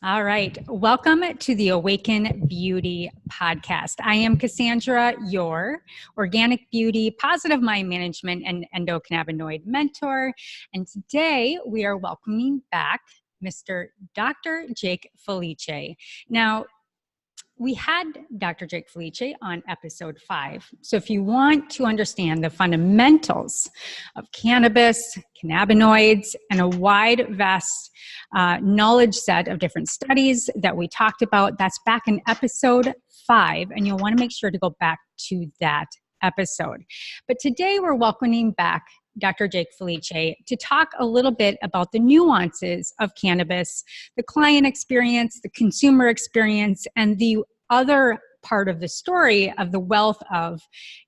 All right. Welcome to the Awaken Beauty podcast. I am Cassandra, your organic beauty, positive mind management, and endocannabinoid mentor. And today we are welcoming back Mr. Dr. Jake Felice. Now, we had Dr. Jake Felice on episode 5. So if you want to understand the fundamentals of cannabis, cannabinoids, and a wide, vast knowledge set of different studies that we talked about, that's back in episode 5. And you'll want to make sure to go back to that episode. But today we're welcoming back Dr. Jake Felice to talk a little bit about the nuances of cannabis, the client experience, the consumer experience, and the other part of the story of the wealth of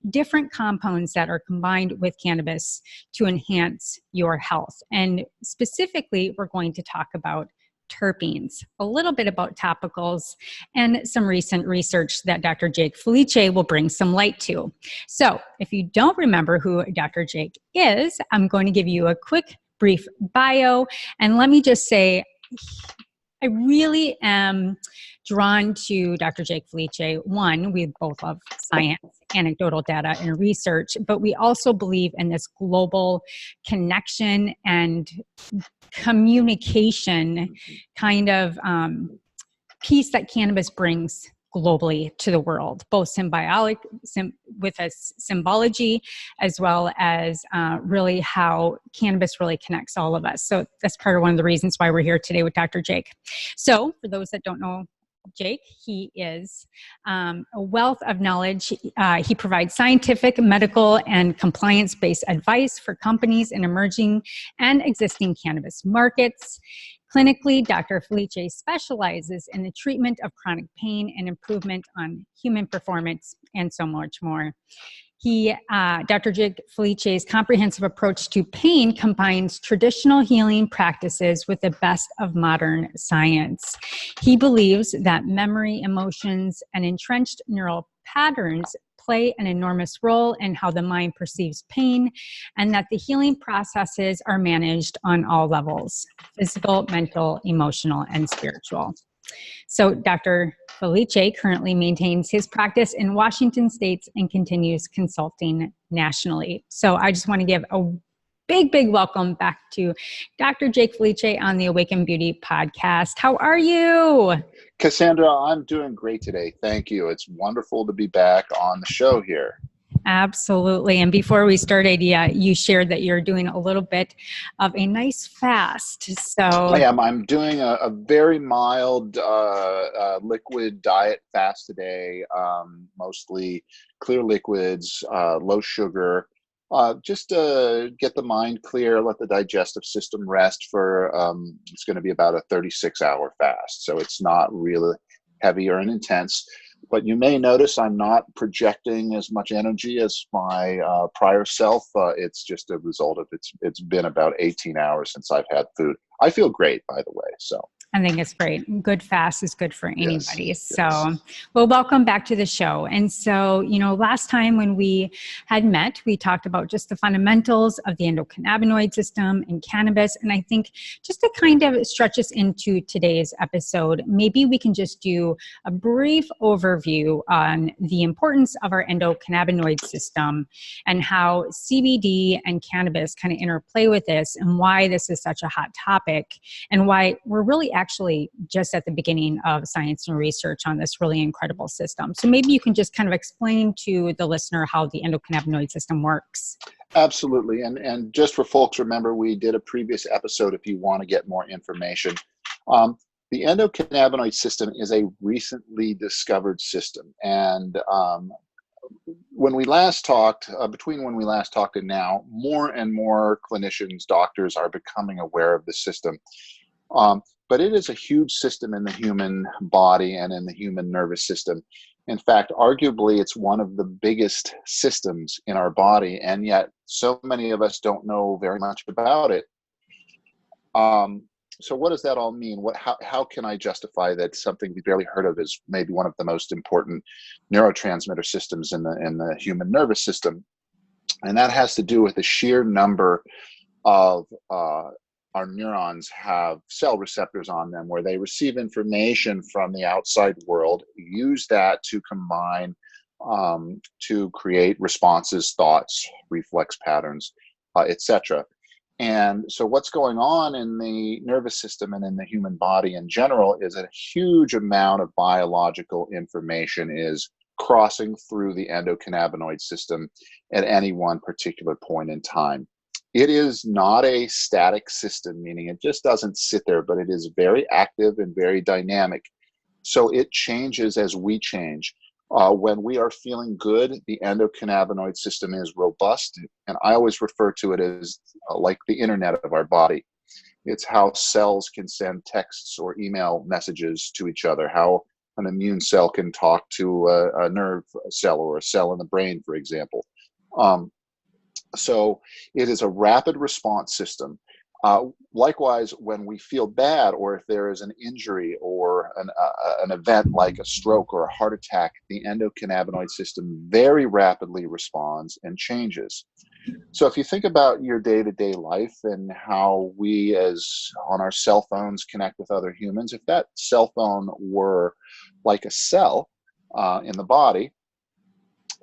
different compounds that are combined with cannabis to enhance your health. And specifically, we're going to talk about terpenes, a little bit about topicals, and some recent research that Dr. Jake Felice will bring some light to. So if you don't remember who Dr. Jake is, I'm going to give you a quick, brief bio. And let me just say, I really am drawn to Dr. Jake Felice. One, we both love science, anecdotal data, and research, but we also believe in this global connection and communication kind of piece that cannabis brings globally to the world, both symbolic with a symbology, as well as really how cannabis really connects all of us. So that's part of one of the reasons why we're here today with Dr. Jake. So for those that don't know Jake, he is a wealth of knowledge. He provides scientific, medical, and compliance-based advice for companies in emerging and existing cannabis markets. Clinically, Dr. Felice specializes in the treatment of chronic pain and improvement on human performance, and so much more. Dr. Jake Felice's comprehensive approach to pain combines traditional healing practices with the best of modern science. He believes that memory, emotions, and entrenched neural patterns play an enormous role in how the mind perceives pain, and that the healing processes are managed on all levels: physical, mental, emotional, and spiritual. So Dr. Felice currently maintains his practice in Washington State and continues consulting nationally. So I just want to give a big welcome back to Dr. Jake Felice on the Awaken Beauty podcast. How are you? Cassandra, I'm doing great today. Thank you. It's wonderful to be back on the show here. Absolutely. And before we started, you shared that you're doing a little bit of a nice fast. So I am. I'm doing a very mild liquid diet fast today, mostly clear liquids, low sugar, just to get the mind clear, let the digestive system rest for, it's going to be about a 36-hour fast. So it's not really heavy or intense. But you may notice I'm not projecting as much energy as my prior self. It's just a result of it's been about 18 hours since I've had food. I feel great, by the way. So I think it's great. Good fast is good for anybody. Yes, So, yes. well, welcome back to the show. And so, last time when we had met, we talked about just the fundamentals of the endocannabinoid system and cannabis. And I think just to kind of stretch us into today's episode, maybe we can just do a brief overview on the importance of our endocannabinoid system and how CBD and cannabis kind of interplay with this, and why this is such a hot topic, and why we're really actually just at the beginning of science and research on this really incredible system. So maybe you can just kind of explain to the listener how the endocannabinoid system works. Absolutely. And just for folks, remember we did a previous episode if you want to get more information. The endocannabinoid system is a recently discovered system. And when we last talked, between when we last talked and now, more and more clinicians, doctors are becoming aware of the system. But it is a huge system in the human body and in the human nervous system. In fact, arguably, it's one of the biggest systems in our body, and yet so many of us don't know very much about it. So what does that all mean? How can I justify that something we barely heard of is maybe one of the most important neurotransmitter systems in the human nervous system? And that has to do with the sheer number of our neurons have cell receptors on them where they receive information from the outside world, use that to combine to create responses, thoughts, reflex patterns, etc. And so what's going on in the nervous system and in the human body in general is a huge amount of biological information is crossing through the endocannabinoid system at any one particular point in time. It is not a static system, meaning it just doesn't sit there, but it is very active and very dynamic. So it changes as we change. When we are feeling good, the endocannabinoid system is robust. And I always refer to it as like the internet of our body. It's how cells can send texts or email messages to each other, how an immune cell can talk to a nerve cell or a cell in the brain, for example. So it is a rapid response system. Likewise, when we feel bad, or if there is an injury or an event like a stroke or a heart attack, the endocannabinoid system very rapidly responds and changes. So if you think about your day-to-day life and how we as on our cell phones connect with other humans, if that cell phone were like a cell in the body,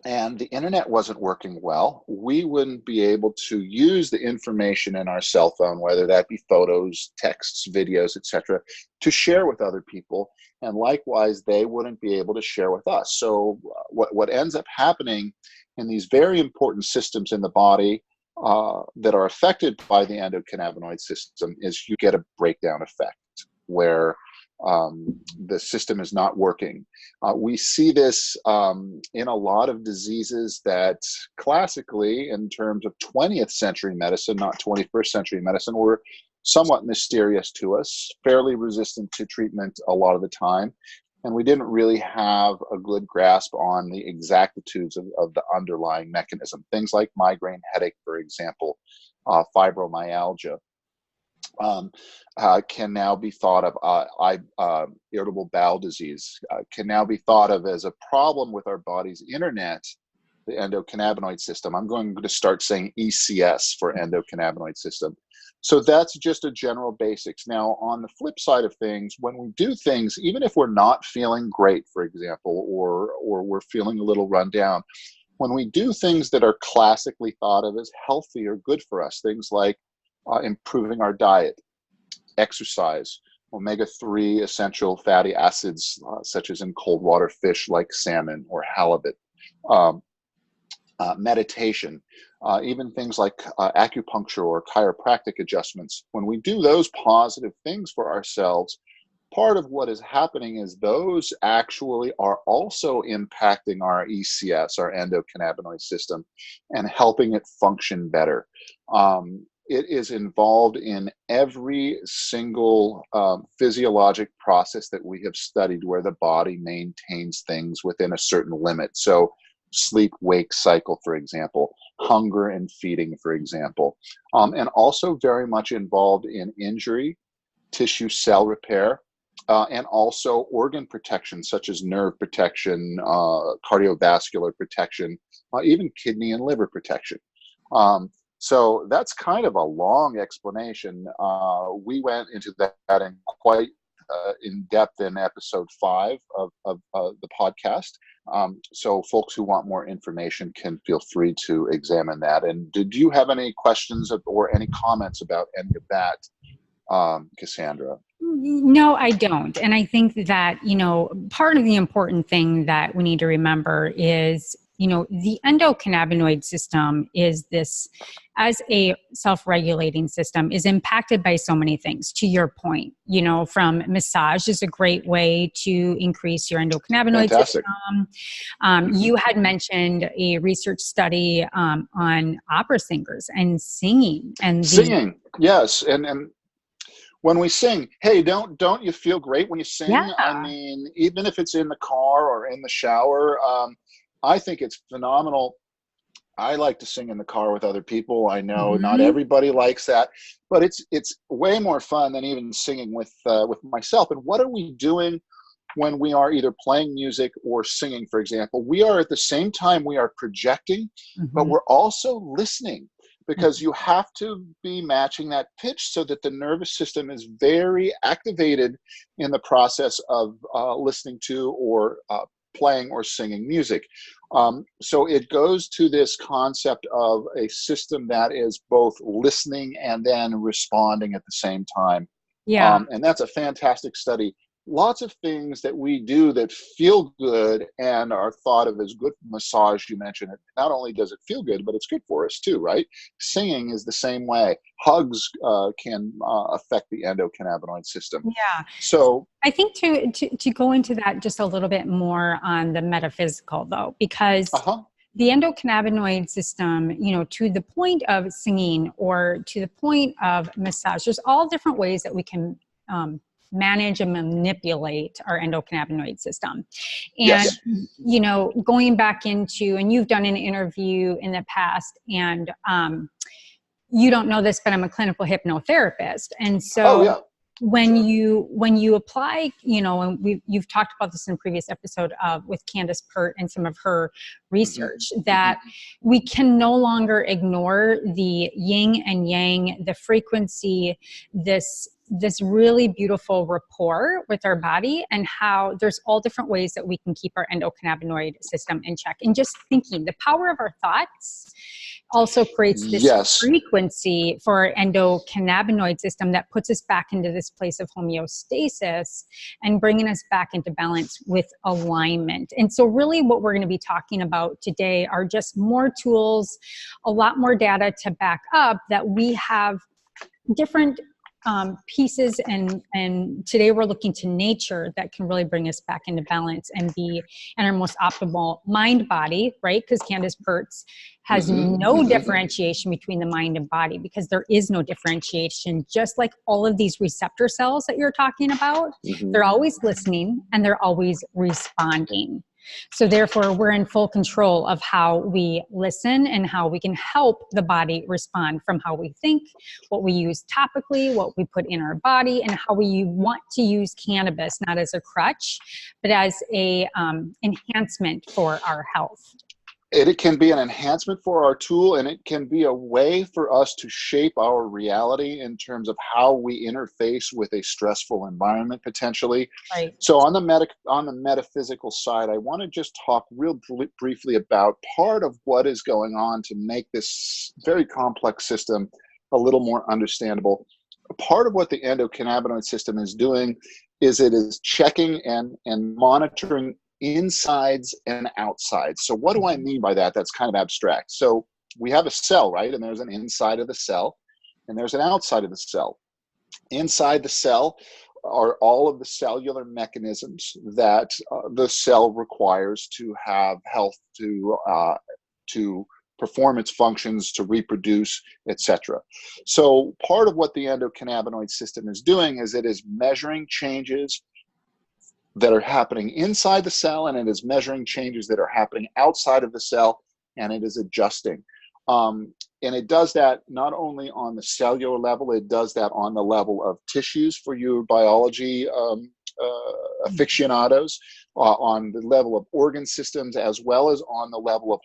and the internet wasn't working well, we wouldn't be able to use the information in our cell phone, whether that be photos, texts, videos, etc., to share with other people. And likewise, they wouldn't be able to share with us. So what ends up happening in these very important systems in the body that are affected by the endocannabinoid system is you get a breakdown effect where the system is not working. We see this in a lot of diseases that classically, in terms of 20th century medicine, not 21st century medicine, were somewhat mysterious to us, fairly resistant to treatment a lot of the time. And we didn't really have a good grasp on the exactitudes of the underlying mechanism. Things like migraine headache, for example, fibromyalgia. Can now be thought of, irritable bowel disease can now be thought of as a problem with our body's internet, the endocannabinoid system. I'm going to start saying ECS for endocannabinoid system. So that's just a general basics. Now, on the flip side of things, when we do things, even if we're not feeling great, for example, or we're feeling a little run down, when we do things that are classically thought of as healthy or good for us, things like improving our diet, exercise, omega-3 essential fatty acids, such as in cold water fish like salmon or halibut, meditation, even things like acupuncture or chiropractic adjustments. When we do those positive things for ourselves, part of what is happening is those actually are also impacting our ECS, our endocannabinoid system, and helping it function better. It is involved in every single physiologic process that we have studied where the body maintains things within a certain limit. So sleep-wake cycle, for example, hunger and feeding, for example, and also very much involved in injury, tissue cell repair, and also organ protection, such as nerve protection, cardiovascular protection, even kidney and liver protection. So that's kind of a long explanation. We went into that in quite in depth in episode 5 of the podcast. So folks who want more information can feel free to examine that. And did you have any questions or any comments about any of that, Cassandra? No, I don't. And I think that, part of the important thing that we need to remember is, the endocannabinoid system is this, as a self-regulating system, is impacted by so many things. To your point, from massage is a great way to increase your endocannabinoid Fantastic. system. You had mentioned a research study on opera singers and singing. Singing, yes. And when we sing, hey, don't you feel great when you sing? Yeah. I mean, even if it's in the car or in the shower, I think it's phenomenal. I like to sing in the car with other people. I know not everybody likes that, but it's way more fun than even singing with myself. And what are we doing when we are either playing music or singing, for example? We are at the same time we are projecting, but we're also listening. because you have to be matching that pitch so that the nervous system is very activated in the process of listening to or playing or singing music. So it goes to this concept of a system that is both listening and then responding at the same time. Yeah. And that's a fantastic study. Lots of things that we do that feel good and are thought of as good. Massage, you mentioned it. Not only does it feel good, but it's good for us too, right? Singing is the same way. Hugs can affect the endocannabinoid system. Yeah. So I think to go into that just a little bit more on the metaphysical though, because the endocannabinoid system, you know, to the point of singing or to the point of massage, there's all different ways that we can manage and manipulate our endocannabinoid system. And, you know, going back into, and you've done an interview in the past, and you don't know this, but I'm a clinical hypnotherapist. And so when you apply, you know, and you've talked about this in a previous episode with Candace Pert and some of her research, that we can no longer ignore the yin and yang, the frequency, this really beautiful rapport with our body, and how there's all different ways that we can keep our endocannabinoid system in check. And just thinking, the power of our thoughts also creates this frequency for our endocannabinoid system that puts us back into this place of homeostasis and bringing us back into balance with alignment. And so really what we're going to be talking about today are just more tools, a lot more data to back up that we have different pieces, and today we're looking to nature that can really bring us back into balance and be in our most optimal mind body, right? Because Candace Pertz has no differentiation between the mind and body, because there is no differentiation. Just like all of these receptor cells that you're talking about, they're always listening and they're always responding. So therefore, we're in full control of how we listen and how we can help the body respond, from how we think, what we use topically, what we put in our body, and how we want to use cannabis, not as a crutch, but as a enhancement for our health. It can be an enhancement for our tool, and it can be a way for us to shape our reality in terms of how we interface with a stressful environment, potentially. Right. So on the metaphysical side, I want to just talk real briefly about part of what is going on to make this very complex system a little more understandable. Part of what the endocannabinoid system is doing is it is checking and monitoring insides and outsides. So what do I mean by that? That's kind of abstract. So we have a cell, right? And there's an inside of the cell and there's an outside of the cell. Inside the cell are all of the cellular mechanisms that the cell requires to have health, to perform its functions, to reproduce, etc. So part of what the endocannabinoid system is doing is it is measuring changes that are happening inside the cell, and it is measuring changes that are happening outside of the cell, and it is adjusting. And it does that not only on the cellular level, it does that on the level of tissues for your biology aficionados, on the level of organ systems, as well as on the level of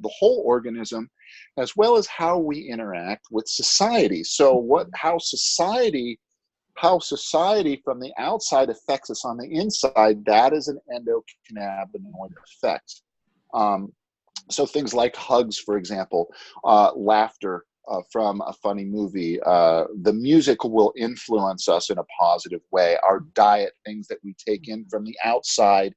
the whole organism, as well as how we interact with society. So how society from the outside affects us on the inside, that is an endocannabinoid effect. So things like hugs, for example, laughter from a funny movie, the music will influence us in a positive way. Our diet, things that we take in from the outside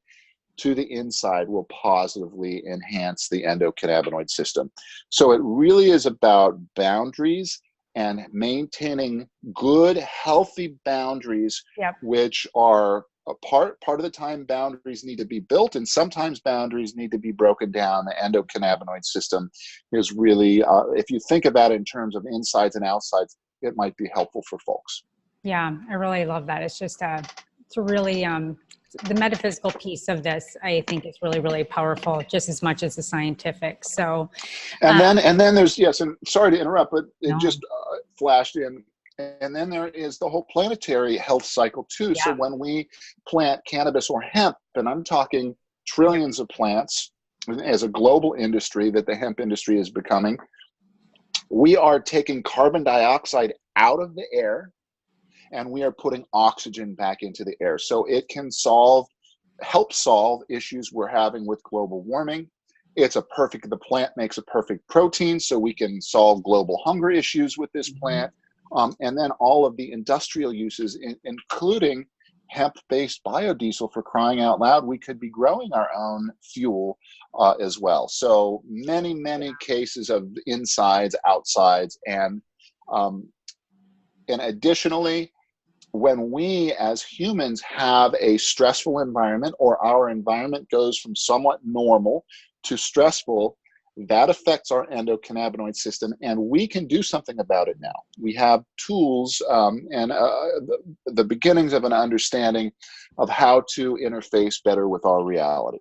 to the inside, will positively enhance the endocannabinoid system. So it really is about boundaries and maintaining good, healthy boundaries, which are part of the time boundaries need to be built, and sometimes boundaries need to be broken down. The endocannabinoid system is really, if you think about it in terms of insides and outsides, it might be helpful for folks. Yeah, I really love that. It's just it's really, the metaphysical piece of this, I think, is really, really powerful, just as much as the scientific. So, and then there's, yes, and sorry to interrupt, but it just flashed in. And then there is the whole planetary health cycle too. So when we plant cannabis or hemp, and I'm talking trillions of plants as a global industry that the hemp industry is becoming, We are taking carbon dioxide out of the air and we are putting oxygen back into the air. So it can help solve issues we're having with global warming. The plant makes a perfect protein, so we can solve global hunger issues with this plant. And then all of the industrial uses, including hemp-based biodiesel, for crying out loud, we could be growing our own fuel as well. So many cases of insides, outsides, and additionally, when we as humans have a stressful environment, or our environment goes from somewhat normal to stressful, that affects our endocannabinoid system, and we can do something about it now. We have tools and the beginnings of an understanding of how to interface better with our reality.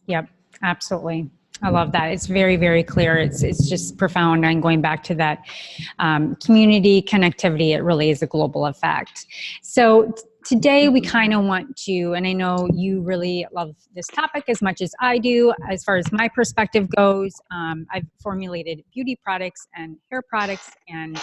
Yep, absolutely. I love that. It's very, very clear. It's just profound. And going back to that community connectivity, it really is a global effect. So today we kind of want to, and I know you really love this topic as much as I do, as far as my perspective goes. I've formulated beauty products and hair products and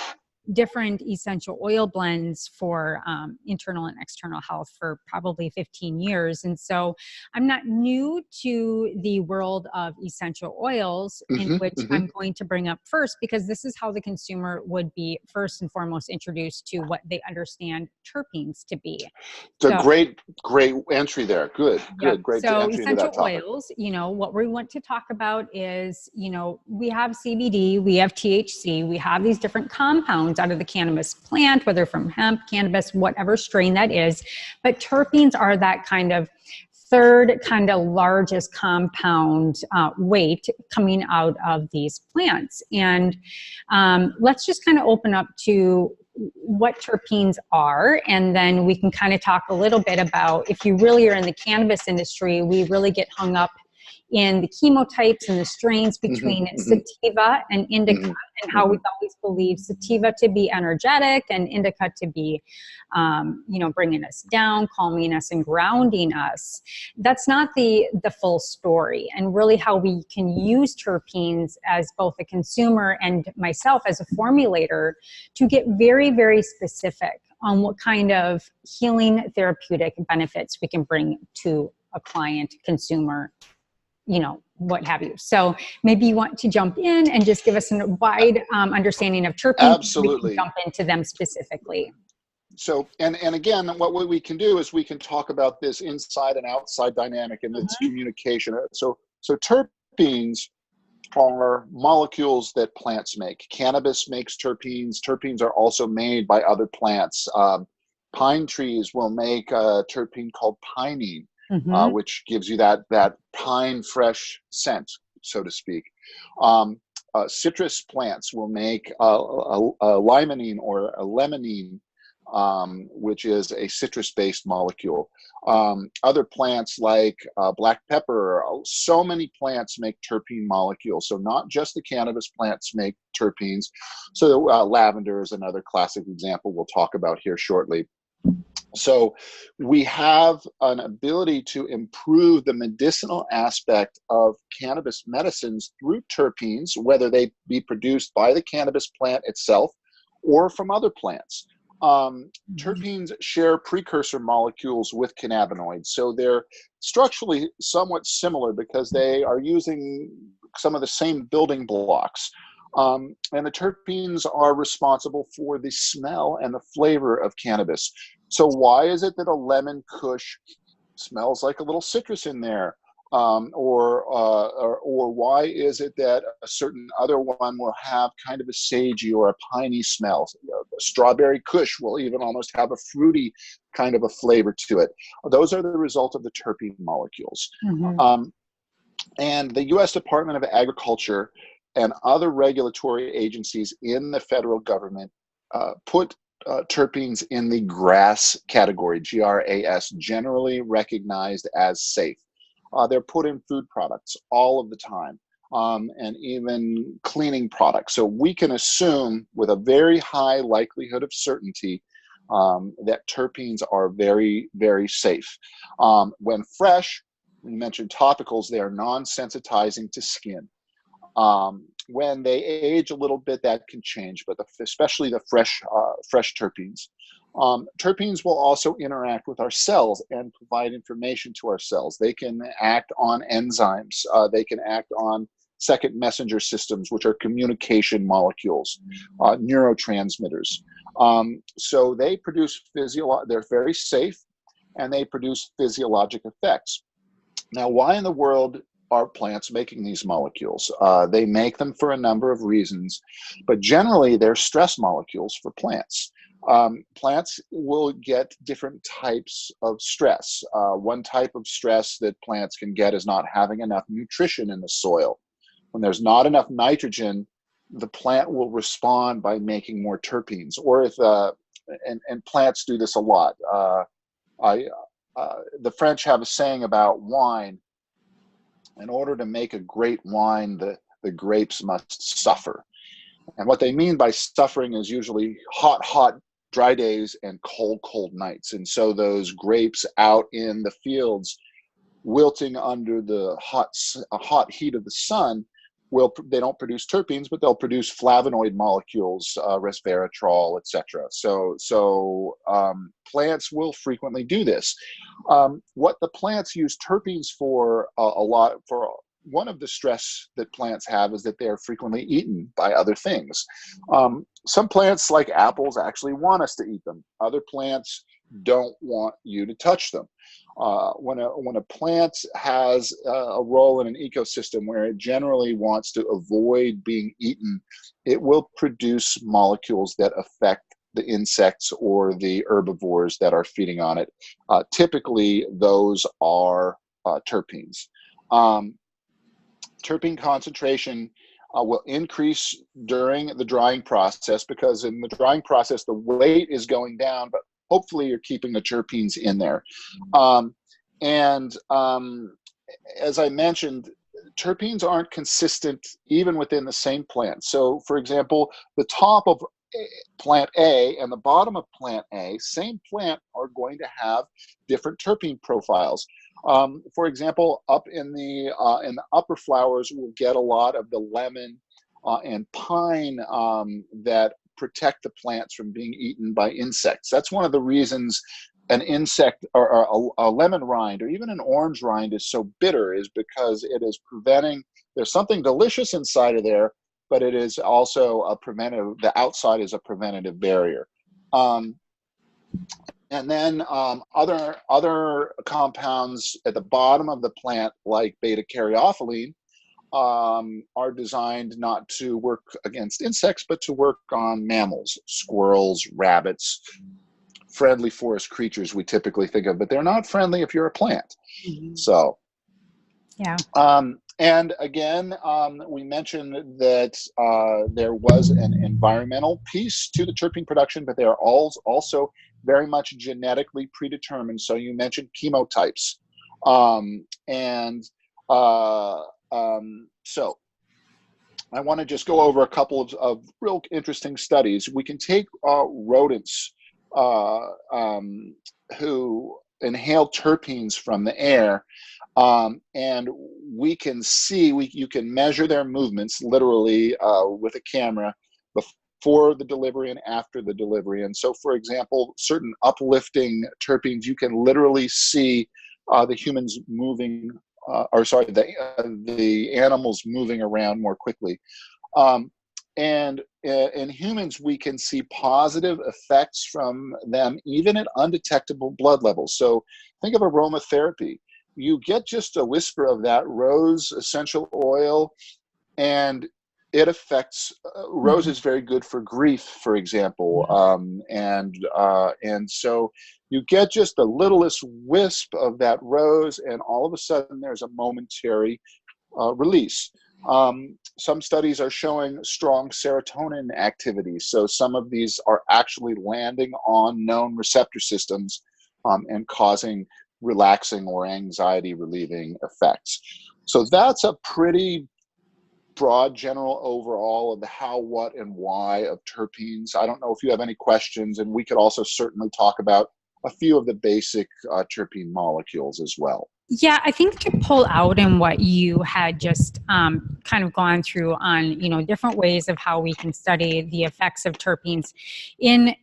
different essential oil blends for internal and external health for probably 15 years. And so I'm not new to the world of essential oils, in which I'm going to bring up first, because this is how the consumer would be first and foremost introduced to what they understand terpenes to be. It's a great entry there. Good. Great so entry into that topic. Oils, what we want to talk about is, we have CBD, we have THC, we have these different compounds out of the cannabis plant, whether from hemp, cannabis, whatever strain that is. But terpenes are that kind of third kind of largest compound weight coming out of these plants. And let's just kind of open up to what terpenes are, and then we can kind of talk a little bit about, if you really are in the cannabis industry, we really get hung up in the chemotypes and the strains between sativa and indica, and how we've always believed sativa to be energetic and indica to be, bringing us down, calming us, and grounding us. That's not the full story, and really how we can use terpenes as both a consumer and myself as a formulator to get very, very specific on what kind of healing therapeutic benefits we can bring to a client, consumer, what have you. So maybe you want to jump in and just give us a wide understanding of terpenes. Absolutely. We can jump into them specifically. So, and again, what we can do is we can talk about this inside and outside dynamic and its communication. So terpenes are molecules that plants make. Cannabis makes terpenes. Terpenes are also made by other plants. Pine trees will make a terpene called pinene. Which gives you that pine fresh scent, so to speak. Citrus plants will make a limonene or a limonene, which is a citrus-based molecule. Other plants like black pepper, so many plants make terpene molecules. So not just the cannabis plants make terpenes. So lavender is another classic example we'll talk about here shortly. So we have an ability to improve the medicinal aspect of cannabis medicines through terpenes, whether they be produced by the cannabis plant itself or from other plants. Terpenes share precursor molecules with cannabinoids, so they're structurally somewhat similar because they are using some of the same building blocks. And the terpenes are responsible for the smell and the flavor of cannabis. So why is it that a lemon kush smells like a little citrus in there? Or why is it that a certain other one will have kind of a sagey or a piney smell? A strawberry kush will even almost have a fruity kind of a flavor to it. Those are the result of the terpene molecules. And the U.S. Department of Agriculture and other regulatory agencies in the federal government put terpenes in the GRAS category, GRAS, generally recognized as safe. They're put in food products all of the time, and even cleaning products. So we can assume with a very high likelihood of certainty that terpenes are very, very safe. When fresh, we mentioned topicals, they are non-sensitizing to skin. When they age a little bit, that can change, but especially the fresh terpenes. Terpenes will also interact with our cells and provide information to our cells. They can act on enzymes. They can act on second messenger systems, which are communication molecules, neurotransmitters. So they produce they're very safe, and they produce physiologic effects. Now, why in the world are plants making these molecules? They make them for a number of reasons, but generally they're stress molecules for plants. Plants will get different types of stress. One type of stress that plants can get is not having enough nutrition in the soil. When there's not enough nitrogen, the plant will respond by making more terpenes. Or if, and plants do this a lot. The French have a saying about wine. In order to make a great wine, the grapes must suffer. And what they mean by suffering is usually hot, dry days and cold nights. And so those grapes out in the fields, wilting under the hot heat of the sun, they don't produce terpenes, but they'll produce flavonoid molecules, resveratrol, etc. So plants will frequently do this. What the plants use terpenes for one of the stress that plants have is that they are frequently eaten by other things. Some plants, like apples, actually want us to eat them. Other plants don't want you to touch them. When a plant has a role in an ecosystem where it generally wants to avoid being eaten, it will produce molecules that affect the insects or the herbivores that are feeding on it. Typically, those are terpenes. Terpene concentration will increase during the drying process, because in the drying process, the weight is going down, but hopefully you're keeping the terpenes in there. As I mentioned, terpenes aren't consistent even within the same plant. So, for example, the top of plant A and the bottom of plant A, same plant, are going to have different terpene profiles. For example, up in the upper flowers, we'll get a lot of the lemon and pine that protect the plants from being eaten by insects. That's one of the reasons an insect or a lemon rind or even an orange rind is so bitter, is because it is preventing, there's something delicious inside of there, but it is also a preventative, the outside is a preventative barrier. And then other compounds at the bottom of the plant, like beta-caryophyllene, are designed not to work against insects, but to work on mammals, squirrels, rabbits, friendly forest creatures we typically think of, but they're not friendly if you're a plant. Mm-hmm. So, yeah. And again, we mentioned that there was an environmental piece to the terpene production, but they are also very much genetically predetermined. So you mentioned chemotypes. So I want to just go over a couple of real interesting studies. We can take rodents who inhale terpenes from the air, and we can see, you can measure their movements literally with a camera before the delivery and after the delivery. And so, for example, certain uplifting terpenes, you can literally see the humans moving, the animals moving around more quickly. And in humans, we can see positive effects from them even at undetectable blood levels. So think of aromatherapy. You get just a whisper of that rose essential oil, and it affects, rose is very good for grief, for example. And so you get just the littlest wisp of that rose, and all of a sudden there's a momentary release. Some studies are showing strong serotonin activity. So some of these are actually landing on known receptor systems and causing relaxing or anxiety relieving effects. So that's a pretty broad general overall of the how, what, and why of terpenes. I don't know if you have any questions, and we could also certainly talk about a few of the basic terpene molecules as well. Yeah, I think to pull out in what you had just kind of gone through on, different ways of how we can study the effects of terpenes in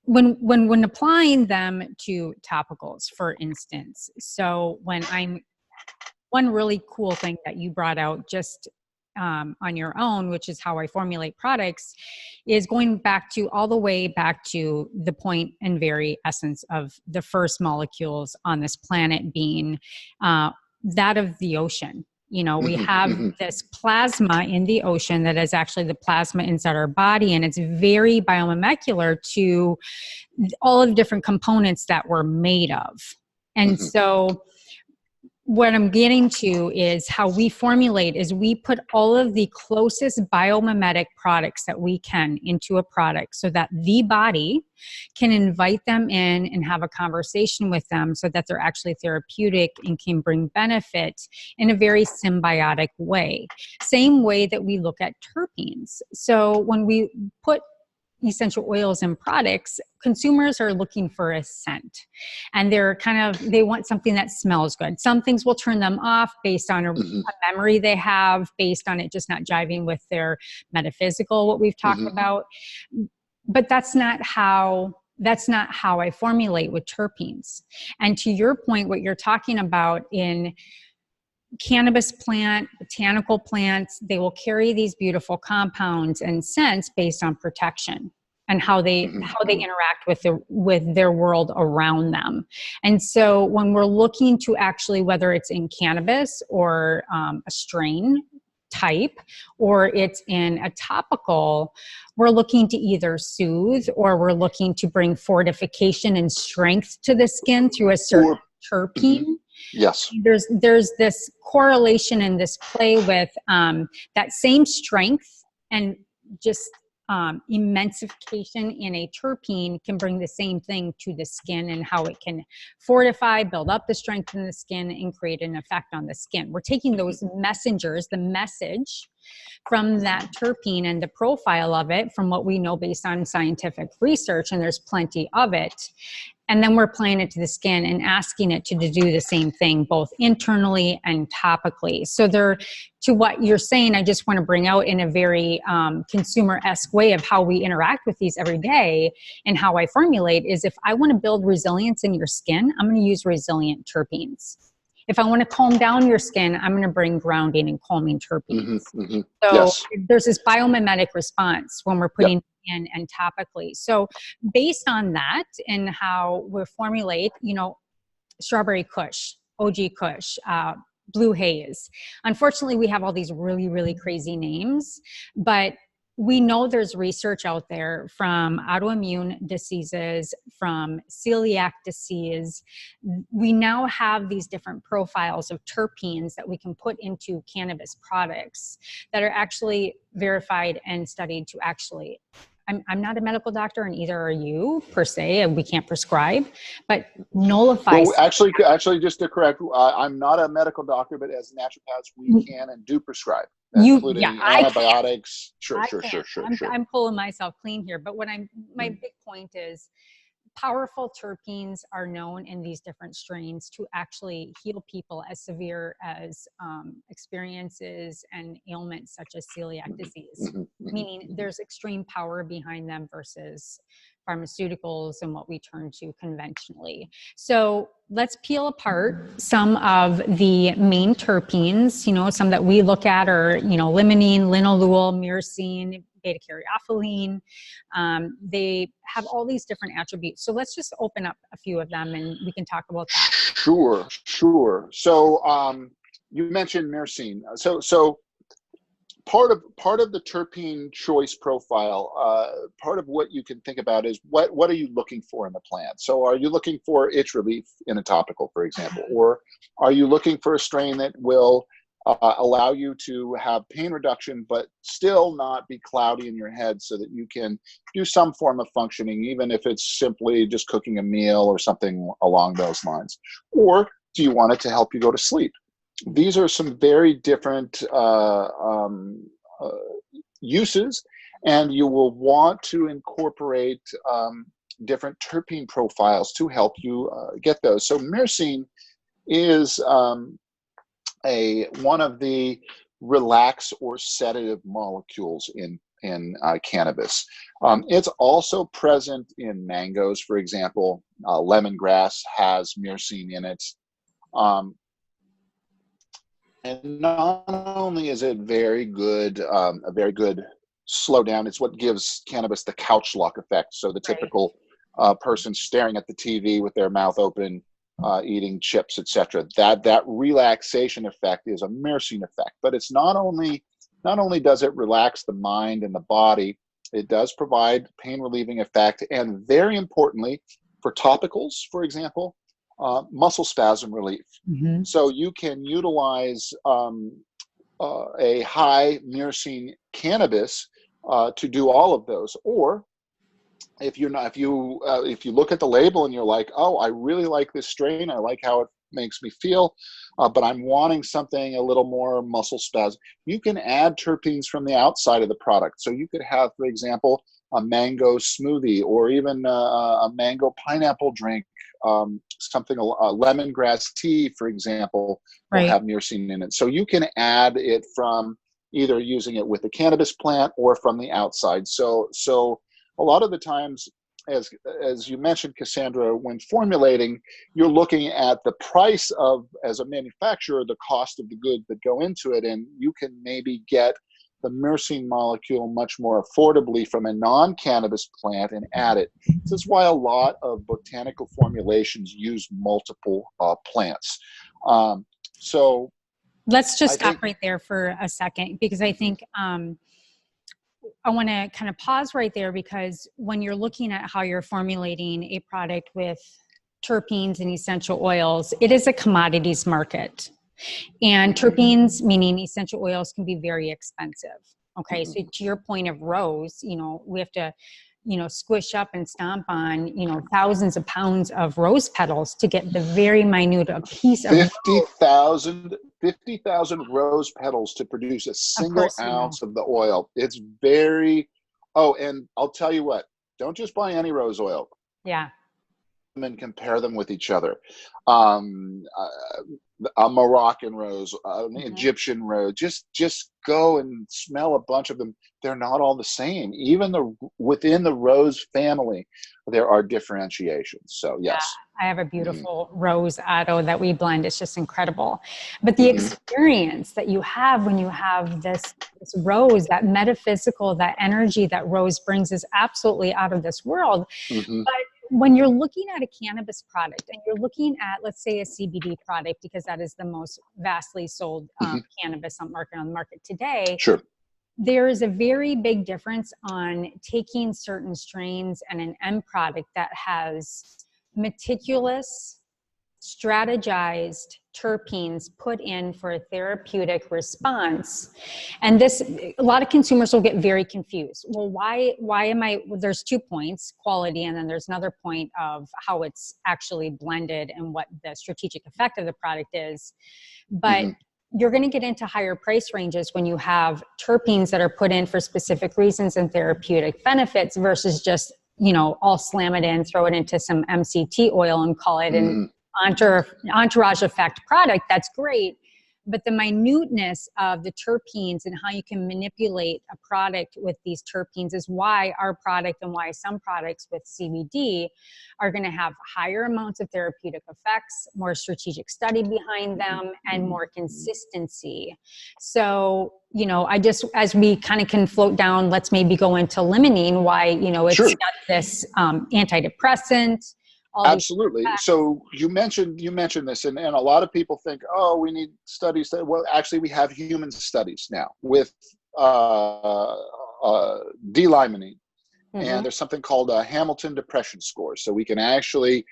when applying them to topicals, for instance. So one really cool thing that you brought out just on your own, which is how I formulate products, is going back to all the way back to the point and very essence of the first molecules on this planet being that of the ocean. We have this plasma in the ocean that is actually the plasma inside our body, and it's very biomolecular to all of the different components that we're made of. And so what I'm getting to is how we formulate is we put all of the closest biomimetic products that we can into a product so that the body can invite them in and have a conversation with them so that they're actually therapeutic and can bring benefit in a very symbiotic way. Same way that we look at terpenes. So when we put essential oils and products, consumers are looking for a scent, and they want something that smells good. Some things will turn them off based on a memory they have, based on it just not jiving with their metaphysical, what we've talked about. But that's not how I formulate with terpenes. And to your point, what you're talking about in cannabis plant, botanical plants, they will carry these beautiful compounds and scents based on protection and how they interact with their world around them. And so when we're looking to actually, whether it's in cannabis or a strain type, or it's in a topical, we're looking to either soothe or we're looking to bring fortification and strength to the skin through a certain terpene. Yes. There's this correlation and this play with that same strength, and just emulsification in a terpene can bring the same thing to the skin, and how it can fortify, build up the strength in the skin, and create an effect on the skin. We're taking those messengers, the message from that terpene and the profile of it from what we know based on scientific research, and there's plenty of it. And then we're applying it to the skin and asking it to do the same thing, both internally and topically. So to what you're saying, I just want to bring out in a very consumer-esque way of how we interact with these every day, and how I formulate is, if I want to build resilience in your skin, I'm going to use resilient terpenes. If I want to calm down your skin, I'm going to bring grounding and calming terpenes. So there's this biomimetic response when we're putting in and topically. So based on that and how we formulate, strawberry kush, OG kush, blue haze. Unfortunately, we have all these really, really crazy names, but we know there's research out there from autoimmune diseases, from celiac disease. We now have these different profiles of terpenes that we can put into cannabis products that are actually verified and studied to actually, I'm not a medical doctor, and either are you per se, and we can't prescribe, but nullify. Well, actually, just to correct, I'm not a medical doctor, but as naturopaths, we can and do prescribe, including antibiotics. Sure. I'm pulling myself clean here, but my big point is, powerful terpenes are known in these different strains to actually heal people as severe as experiences and ailments such as celiac disease, meaning there's extreme power behind them versus pharmaceuticals and what we turn to conventionally. So let's peel apart some of the main terpenes. Some that we look at are, limonene, linalool, myrcene, beta-caryophyllene. They have all these different attributes. So let's just open up a few of them and we can talk about that. Sure. So you mentioned myrcene. So part of the terpene choice profile, part of what you can think about is what are you looking for in the plant? So are you looking for itch relief in a topical, for example, or are you looking for a strain that will allow you to have pain reduction, but still not be cloudy in your head so that you can do some form of functioning, even if it's simply just cooking a meal or something along those lines? Or do you want it to help you go to sleep? These are some very different uses, and you will want to incorporate different terpene profiles to help you get those. So myrcene is one of the relax or sedative molecules in cannabis. It's also present in mangoes, for example. Lemongrass has myrcene in it. And not only is it very good, a very good slow down, it's what gives cannabis the couch lock effect. So the typical person staring at the TV with their mouth open, eating chips, etc. That relaxation effect is a myrcene effect. But it's not only does it relax the mind and the body, it does provide pain relieving effect, and very importantly, for topicals, for example, muscle spasm relief. Mm-hmm. So you can utilize a high myrcene cannabis to do all of those. Or if you look at the label and you're like, oh, I really like this strain, I like how it makes me feel, but I'm wanting something a little more muscle spasm, you can add terpenes from the outside of the product. So you could have, for example, a mango smoothie, or even a mango pineapple drink. Something, a lemongrass tea, for example, will have myrcene in it. So you can add it from either using it with the cannabis plant or from the outside. So a lot of the times, as you mentioned, Cassandra, when formulating, you're looking at the price of, as a manufacturer, the cost of the goods that go into it, and you can maybe get the myrcene molecule much more affordably from a non-cannabis plant and add it. This is why a lot of botanical formulations use multiple plants. So let's just stop right there for a second, because I think I want to kind of pause right there, because when you're looking at how you're formulating a product with terpenes and essential oils, it is a commodities market. And terpenes, meaning essential oils, can be very expensive. Okay, so to your point of rose, we have to, squish up and stomp on, thousands of pounds of rose petals to get the very minute piece of 50,000 rose petals to produce a single ounce of the oil. It's very, and I'll tell you what, don't just buy any rose oil. Yeah. And compare them with each other. A Moroccan rose, an Egyptian rose, just go and smell a bunch of them. They're not all the same. Even within the rose family, there are differentiations. So yes. Yeah, I have a beautiful rose otto that we blend. It's just incredible. But the experience that you have when you have this rose, that metaphysical, that energy that rose brings, is absolutely out of this world. But when you're looking at a cannabis product and you're looking at, let's say, a CBD product, because that is the most vastly sold cannabis on the market today, there is a very big difference on taking certain strains and an end product that has meticulous, strategized terpenes put in for a therapeutic response. And this, a lot of consumers will get very confused. Well, why am I, well, there's 2 points, quality, and then there's another point of how it's actually blended and what the strategic effect of the product is. But you're going to get into higher price ranges when you have terpenes that are put in for specific reasons and therapeutic benefits versus just, all slam it in, throw it into some MCT oil and call it an entourage effect product. That's great. But the minuteness of the terpenes and how you can manipulate a product with these terpenes is why our product, and why some products with CBD are going to have higher amounts of therapeutic effects, more strategic study behind them, and more consistency. So, as we kind of can float down, let's maybe go into limonene, why, it's got this antidepressant. Absolutely. So you mentioned this, and a lot of people think, oh, we need studies. Well, actually, we have human studies now with D-limonene, and there's something called a Hamilton Depression Score. So we can actually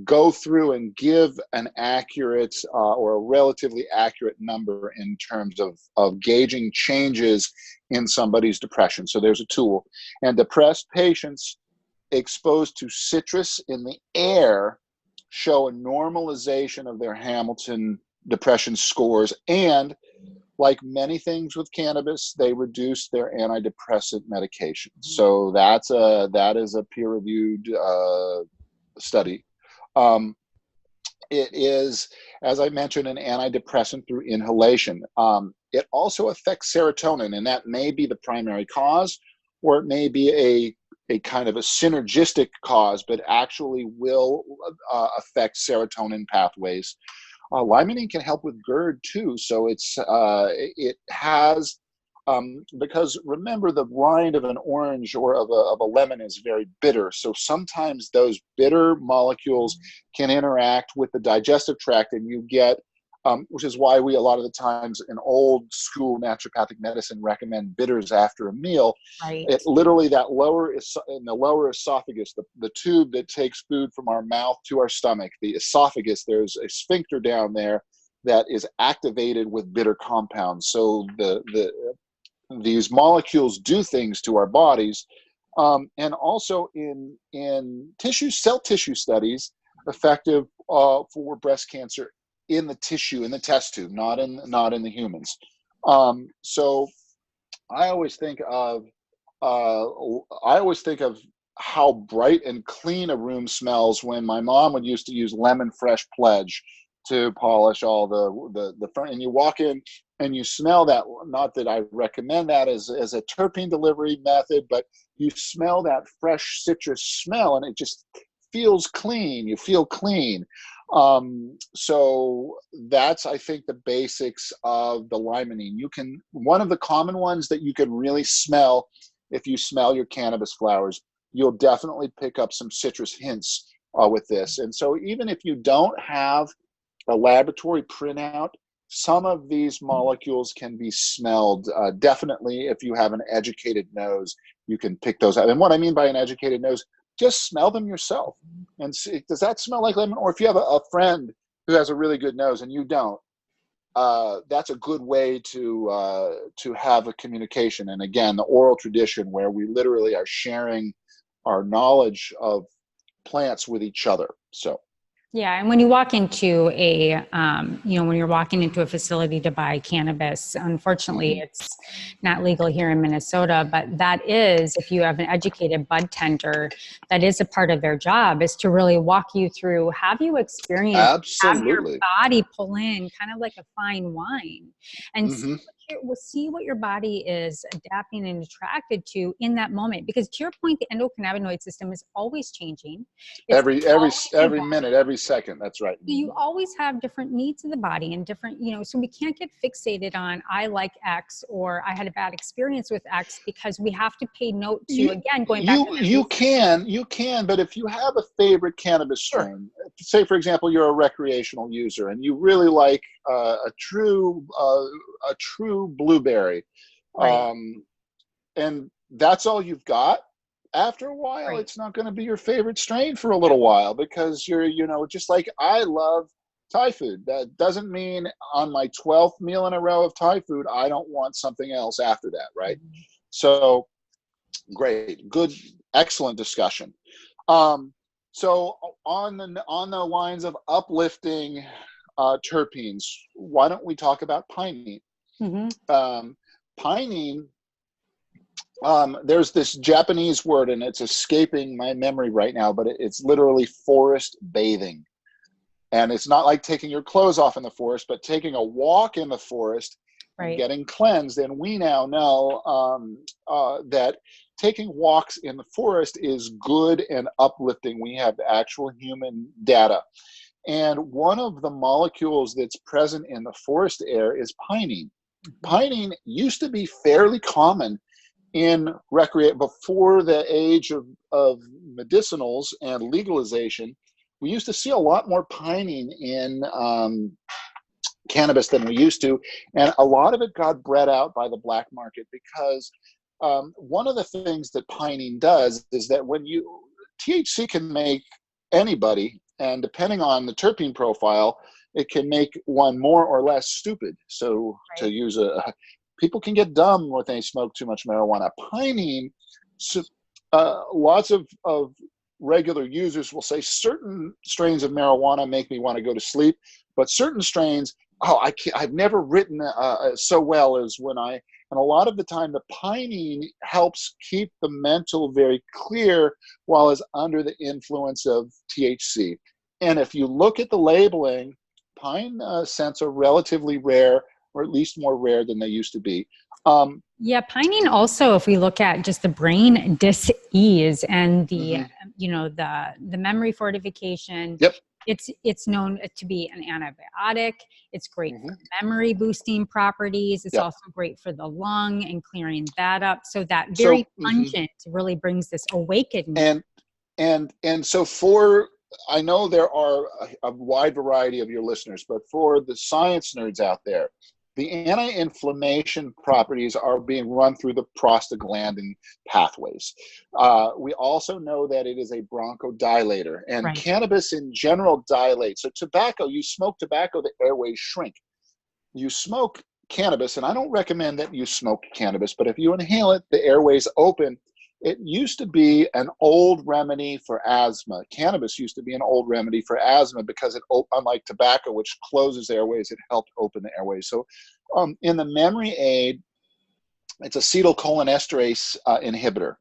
go through and give an accurate or a relatively accurate number in terms of gauging changes in somebody's depression. So there's a tool, and depressed patients exposed to citrus in the air show a normalization of their Hamilton depression scores, and like many things with cannabis, they reduce their antidepressant medication. So that is a peer-reviewed study. It is, as I mentioned, an antidepressant through inhalation. It also affects serotonin, and that may be the primary cause, or it may be a kind of a synergistic cause, but actually will affect serotonin pathways. Limonene can help with GERD too, so it has, because remember, the rind of an orange or of a lemon is very bitter. So sometimes those bitter molecules can interact with the digestive tract, and you get, which is why we a lot of the times in old school naturopathic medicine recommend bitters after a meal. Right. It literally, that lower is in the lower esophagus, the tube that takes food from our mouth to our stomach, the esophagus. There's a sphincter down there that is activated with bitter compounds. So these molecules do things to our bodies, and also in cell tissue studies, effective for breast cancer in the tissue, in the test tube, not in the humans. So I always think of how bright and clean a room smells when my mom would used to use lemon fresh pledge to polish all the and you walk in and you smell that. Not that I recommend that as a terpene delivery method, but you smell that fresh citrus smell and it just feels clean. You feel clean. So that's, I think, the basics of the limonene. One of the common ones that you can really smell, if you smell your cannabis flowers, you'll definitely pick up some citrus hints with this. And so even if you don't have a laboratory printout, some of these molecules can be smelled. Definitely, if you have an educated nose, you can pick those out. And what I mean by an educated nose, just smell them yourself and see, does that smell like lemon? Or if you have a friend who has a really good nose and you don't, that's a good way to have a communication. And again, the oral tradition where we literally are sharing our knowledge of plants with each other. So. Yeah, and when you walk into when you're walking into a facility to buy cannabis, unfortunately, it's not legal here in Minnesota, but that is, if you have an educated bud tender, that is a part of their job, is to really walk you through, have you experienced, have your Absolutely. body pull in kind of like a fine wine and see what your body is adapting and attracted to in that moment. Because to your point, the endocannabinoid system is always changing. It's Every minute, every second. That's right. So you always have different needs of the body and different, so we can't get fixated on I like X or I had a bad experience with X, because we have to pay note to, again, going back to you can, but if you have a favorite cannabis strain, say for example you're a recreational user and you really like a true blueberry, right. And that's all you've got, after a while, Right. it's not going to be your favorite strain for a little while, because you're, just like I love Thai food. That doesn't mean on my 12th meal in a row of Thai food, I don't want something else after that, right? So great, good, excellent discussion. So on the lines of uplifting terpenes, why don't we talk about pinene? Pinene, there's this Japanese word, and it's escaping my memory right now, but it's literally forest bathing. And it's not like taking your clothes off in the forest, but taking a walk in the forest and getting cleansed. And we now know that taking walks in the forest is good and uplifting. We have actual human data. And one of the molecules that's present in the forest air is pinene. Pinene used to be fairly common in before the age of medicinals and legalization. We used to see a lot more pinene in cannabis than we used to, and a lot of it got bred out by the black market, because one of the things that pinene does is that when THC can make anybody, and depending on the terpene profile, it can make one more or less stupid. So to use people can get dumb when they smoke too much marijuana. Pinene, lots of regular users will say certain strains of marijuana make me want to go to sleep, but certain strains, I've never written so well as when and a lot of the time the pinene helps keep the mental very clear while it's under the influence of THC. And if you look at the labeling, pine scents are relatively rare, or at least more rare than they used to be. Yeah, pining also, if we look at just the brain dis-ease and the, the memory fortification, Yep. it's known to be an antibiotic. It's great Mm-hmm. for memory boosting properties. It's Yep. also great for the lung and clearing that up. So that very pungent really brings this awakening. And so I know there are a wide variety of your listeners, but for the science nerds out there, the anti-inflammation properties are being run through the prostaglandin pathways. We also know that it is a bronchodilator, and cannabis in general dilates. So tobacco, you smoke tobacco, the airways shrink. You smoke cannabis, and I don't recommend that you smoke cannabis, but if you inhale it, the airways open. It used to be an old remedy for asthma. Cannabis used to be an old remedy for asthma because unlike tobacco, which closes airways, it helped open the airways. So in the memory aid, it's acetylcholinesterase inhibitor,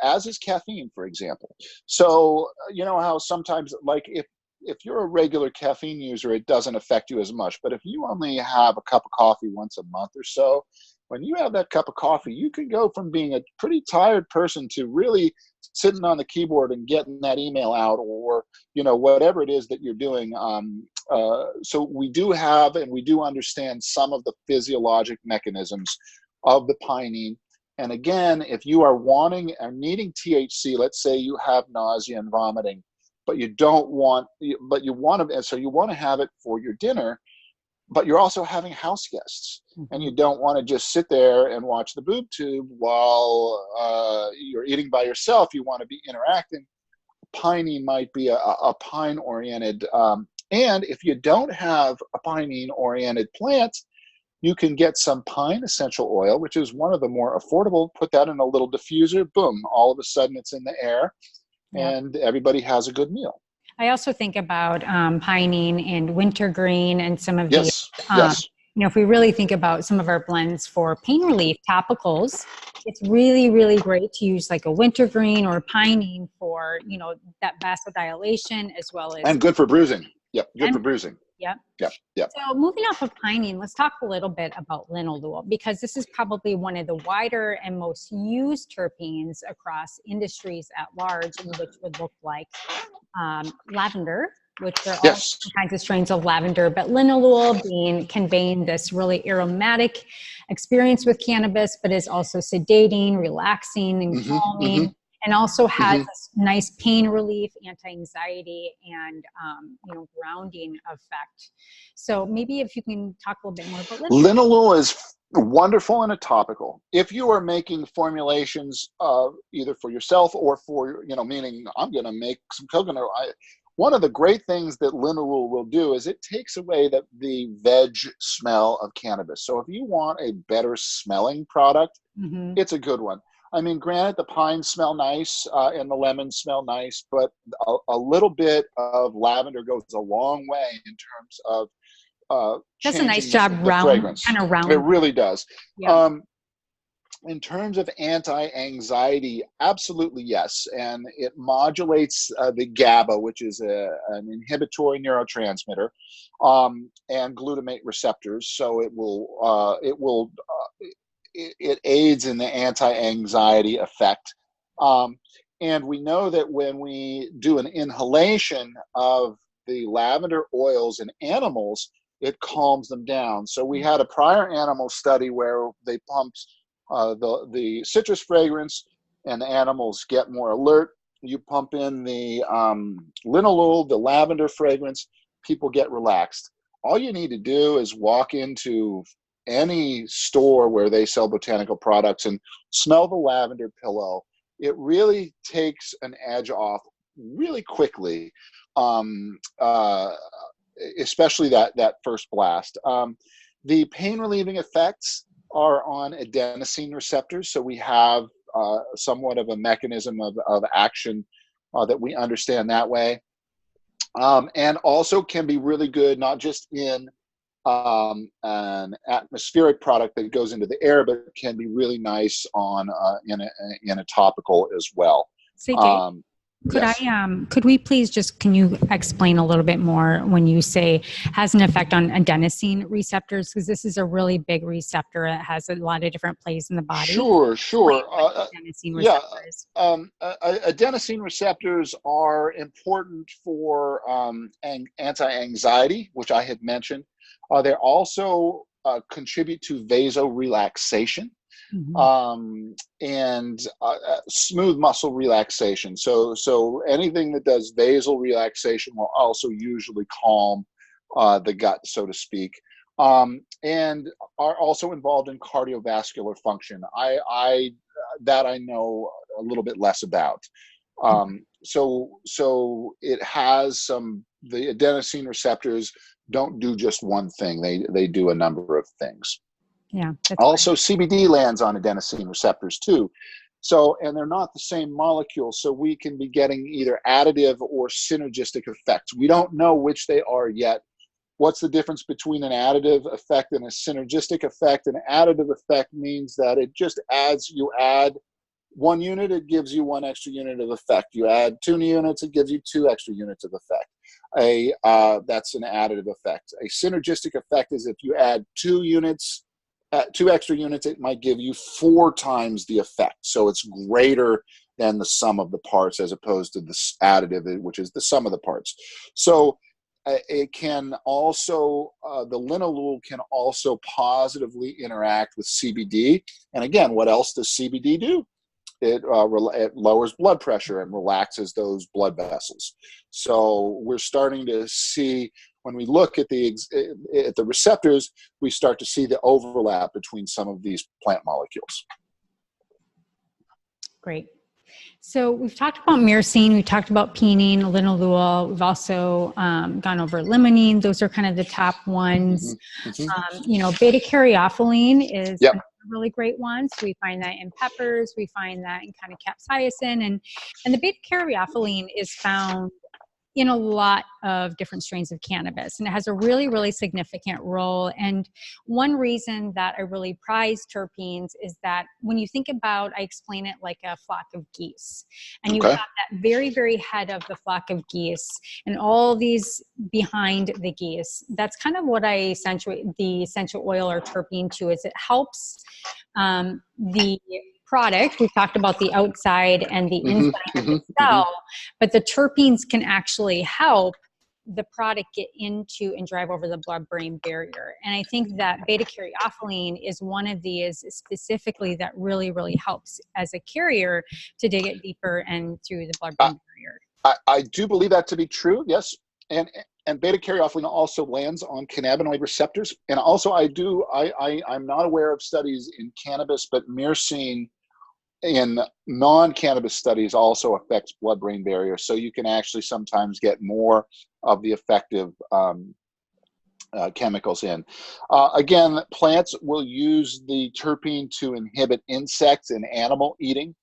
as is caffeine, for example. So you know how sometimes, like if you're a regular caffeine user, it doesn't affect you as much. But if you only have a cup of coffee once a month or so, when you have that cup of coffee, you can go from being a pretty tired person to really sitting on the keyboard and getting that email out, or whatever it is that you're doing. So we do have, and we do understand some of the physiologic mechanisms of the pining. And again, if you are wanting or needing THC, let's say you have nausea and vomiting, but you want to have it for your dinner, but you're also having house guests, and you don't want to just sit there and watch the boob tube while you're eating by yourself. You want to be interacting. Pining might be a pine-oriented, and if you don't have a pinene-oriented plant, you can get some pine essential oil, which is one of the more affordable. Put that in a little diffuser, boom, all of a sudden it's in the air, and everybody has a good meal. I also think about pining and wintergreen and some of yes. If we really think about some of our blends for pain relief, topicals, it's really, really great to use like a wintergreen or pining for, that vasodilation, as well as. And good for bruising. Yep. Good for bruising. Yep. Yep. Yep. So moving off of pining, let's talk a little bit about linalool, because this is probably one of the wider and most used terpenes across industries at large, which would look like lavender, which are all kinds of strains of lavender, but linalool conveying this really aromatic experience with cannabis, but is also sedating, relaxing, and calming. And also has this nice pain relief, anti-anxiety, and grounding effect. So maybe if you can talk a little bit more about linalool. Linalool is wonderful in a topical. If you are making formulations either for yourself or for, meaning I'm going to make some coconut. One of the great things that linalool will do is it takes away the veg smell of cannabis. So if you want a better smelling product, it's a good one. I mean, granted, the pines smell nice and the lemons smell nice, but a little bit of lavender goes a long way in terms of does a nice job the fragrance. Kind of round. It really does. Yeah. In terms of anti-anxiety, absolutely yes, and it modulates the GABA, which is an inhibitory neurotransmitter, and glutamate receptors. So it aids in the anti-anxiety effect. And we know that when we do an inhalation of the lavender oils in animals, it calms them down. So we had a prior animal study where they pumped the citrus fragrance, and the animals get more alert. You pump in the linalool, the lavender fragrance, people get relaxed. All you need to do is walk into any store where they sell botanical products and smell the lavender pillow. It really takes an edge off really quickly, especially that first blast. The pain relieving effects are on adenosine receptors, so we have somewhat of a mechanism of action that we understand that way, and also can be really good not just in an atmospheric product that goes into the air, but can be really nice on in a topical as well. So Yes. Could we please can you explain a little bit more when you say has an effect on adenosine receptors? Because this is a really big receptor. It has a lot of different places in the body. Sure, Explain sure. what adenosine Yeah, receptor is. adenosine receptors are important for anti-anxiety, which I had mentioned. They also contribute to vasorelaxation Mhm. and smooth muscle relaxation. So anything that does vasal relaxation will also usually calm the gut, so to speak, and are also involved in cardiovascular function. I know a little bit less about. So it has the adenosine receptors don't do just one thing. They do a number of things. Yeah, that's Also, great. CBD lands on adenosine receptors too. So, and they're not the same molecule, so we can be getting either additive or synergistic effects. We don't know which they are yet. What's the difference between an additive effect and a synergistic effect? An additive effect means that it just adds, you add 1 unit, it gives you 1 extra unit of effect. You add 2 units, it gives you 2 extra units of effect. That's an additive effect. A synergistic effect is if you add 2 units, 2 extra units, it might give you 4 times the effect. So it's greater than the sum of the parts as opposed to this additive, which is the sum of the parts. So it can also, the linalool can also positively interact with CBD. And again, what else does CBD do? It lowers blood pressure and relaxes those blood vessels. So we're starting to see, when we look at the receptors, we start to see the overlap between some of these plant molecules. Great. So we've talked about myrcene, we talked about pinene, linalool. We've also gone over limonene. Those are kind of the top ones. Mm-hmm. Mm-hmm. Beta caryophyllene is Yep. another really great one. So we find that in peppers. We find that in kind of capsaicin, and the beta caryophyllene is found in a lot of different strains of cannabis, and it has a really, really significant role. And one reason that I really prize terpenes is that when you think about, I explain it like a flock of geese, and you Okay. have that very, very head of the flock of geese and all these behind the geese. That's kind of what I accentuate the essential oil or terpene to, is it helps the product. We've talked about the outside and the inside Mm-hmm. of the Mm-hmm. cell, but the terpenes can actually help the product get into and drive over the blood-brain barrier. And I think that beta caryophyllene is one of these specifically that really, really helps as a carrier to dig it deeper and through the blood-brain barrier. I do believe that to be true, yes. And beta caryophyllene also lands on cannabinoid receptors. And also I'm not aware of studies in cannabis, but myrcene in non-cannabis studies also affects blood-brain barrier. So you can actually sometimes get more of the effective chemicals in. Again, plants will use the terpene to inhibit insects and animal eating.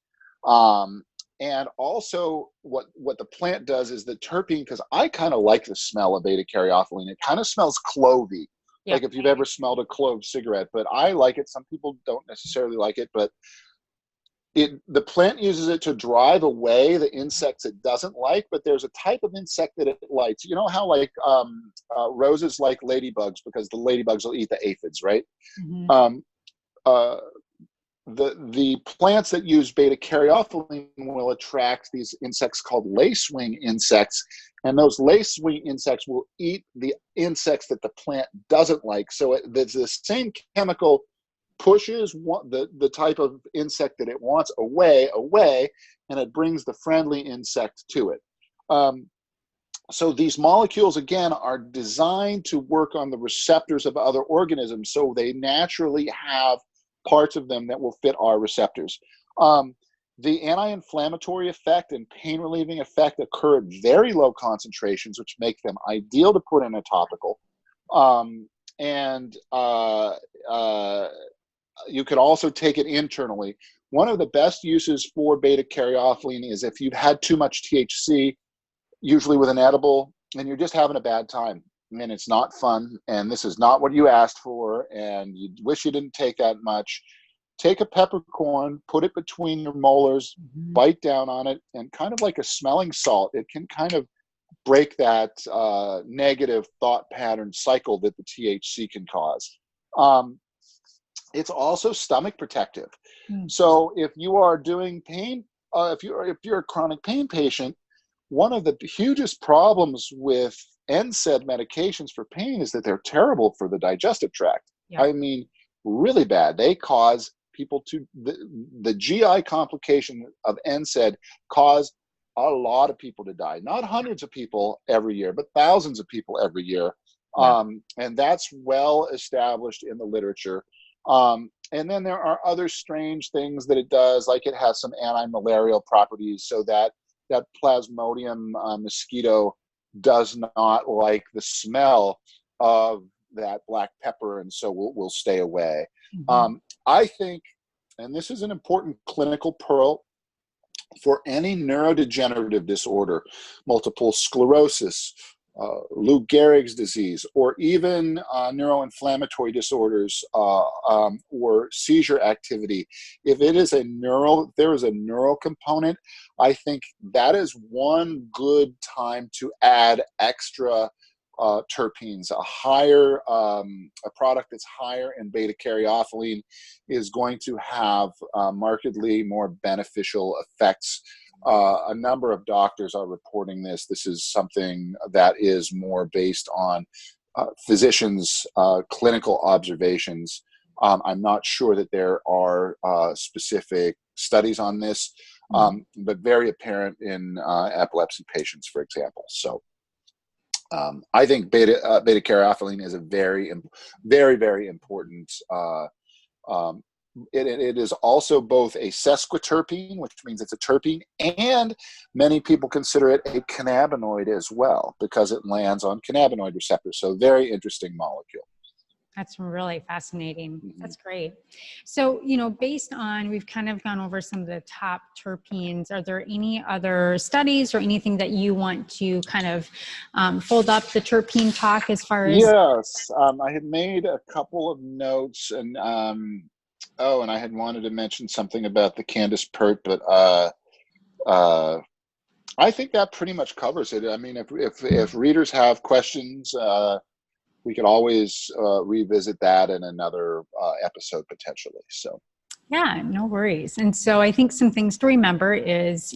And also what the plant does is the terpene, because I kind of like the smell of beta caryophyllene. It kind of smells clovey, Yeah. like if you've ever smelled a clove cigarette, but I like it. Some people don't necessarily like it, but the plant uses it to drive away the insects it doesn't like, but there's a type of insect that it likes. You know how like roses like ladybugs because the ladybugs will eat the aphids, right? Mm-hmm. The plants that use beta caryophyllene will attract these insects called lacewing insects, and those lacewing insects will eat the insects that the plant doesn't like. So there's the same chemical pushes the type of insect that it wants away, and it brings the friendly insect to it. So these molecules, again, are designed to work on the receptors of other organisms, so they naturally have parts of them that will fit our receptors. The anti-inflammatory effect and pain-relieving effect occur at very low concentrations, which make them ideal to put in a topical. You could also take it internally. One of the best uses for beta caryophyllene is if you've had too much THC, usually with an edible, and you're just having a bad time, and it's not fun, and this is not what you asked for, and you wish you didn't take that much. take a peppercorn, put it between your molars, Mhm. bite down on it, and kind of like a smelling salt, it can kind of break that negative thought pattern cycle that the THC can cause. It's also stomach protective. Mm. So if you are doing pain, if you're a chronic pain patient, one of the hugest problems with NSAID medications for pain is that they're terrible for the digestive tract. Yeah. I mean, really bad. They cause people to the GI complication of NSAID cause a lot of people to die. Not hundreds of people every year, but thousands of people every year. Yeah. And that's well established in the literature. And then there are other strange things that it does, like it has some anti-malarial properties, so that Plasmodium mosquito does not like the smell of that black pepper, and so will stay away. Mhm. I think, and this is an important clinical pearl, for any neurodegenerative disorder, multiple sclerosis, Lou Gehrig's disease, or even neuroinflammatory disorders or seizure activity. If there is a neural component, I think that is one good time to add extra terpenes. A product that's higher in beta caryophyllene is going to have markedly more beneficial effects. A number of doctors are reporting this. This is something that is more based on physicians' clinical observations. I'm not sure that there are specific studies on this, but very apparent in epilepsy patients, for example. So I think beta caryophyllene is a very, very important. It is also both a sesquiterpene, which means it's a terpene, and many people consider it a cannabinoid as well because it lands on cannabinoid receptors. So very interesting molecule. That's really fascinating. Mm-hmm. That's great. So, based on, we've kind of gone over some of the top terpenes. Are there any other studies or anything that you want to kind of fold up the terpene talk as far as? Yes, I had made a couple of notes, and and I had wanted to mention something about the Candace Pert, but I think that pretty much covers it. I mean, if readers have questions, we could always revisit that in another episode potentially. So. Yeah, no worries. And so I think some things to remember is,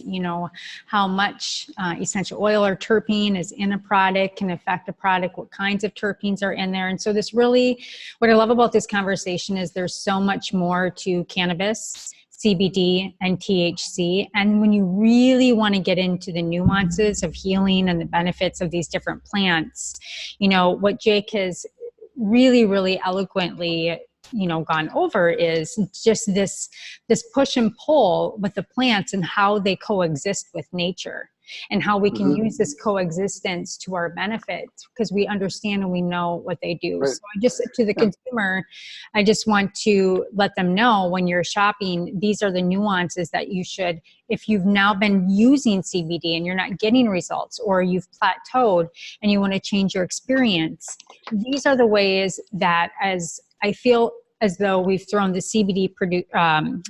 how much essential oil or terpene is in a product can affect a product, what kinds of terpenes are in there. And so what I love about this conversation is there's so much more to cannabis, CBD, and THC. And when you really want to get into the nuances of healing and the benefits of these different plants, what Jake has really, really eloquently gone over is just this push and pull with the plants and how they coexist with nature and how we can use this coexistence to our benefit because we understand and we know what they do. Right. So to the consumer, I just want to let them know when you're shopping, these are the nuances that you should, if you've now been using CBD and you're not getting results or you've plateaued and you want to change your experience, these are the ways that as I feel as though we've thrown the CBD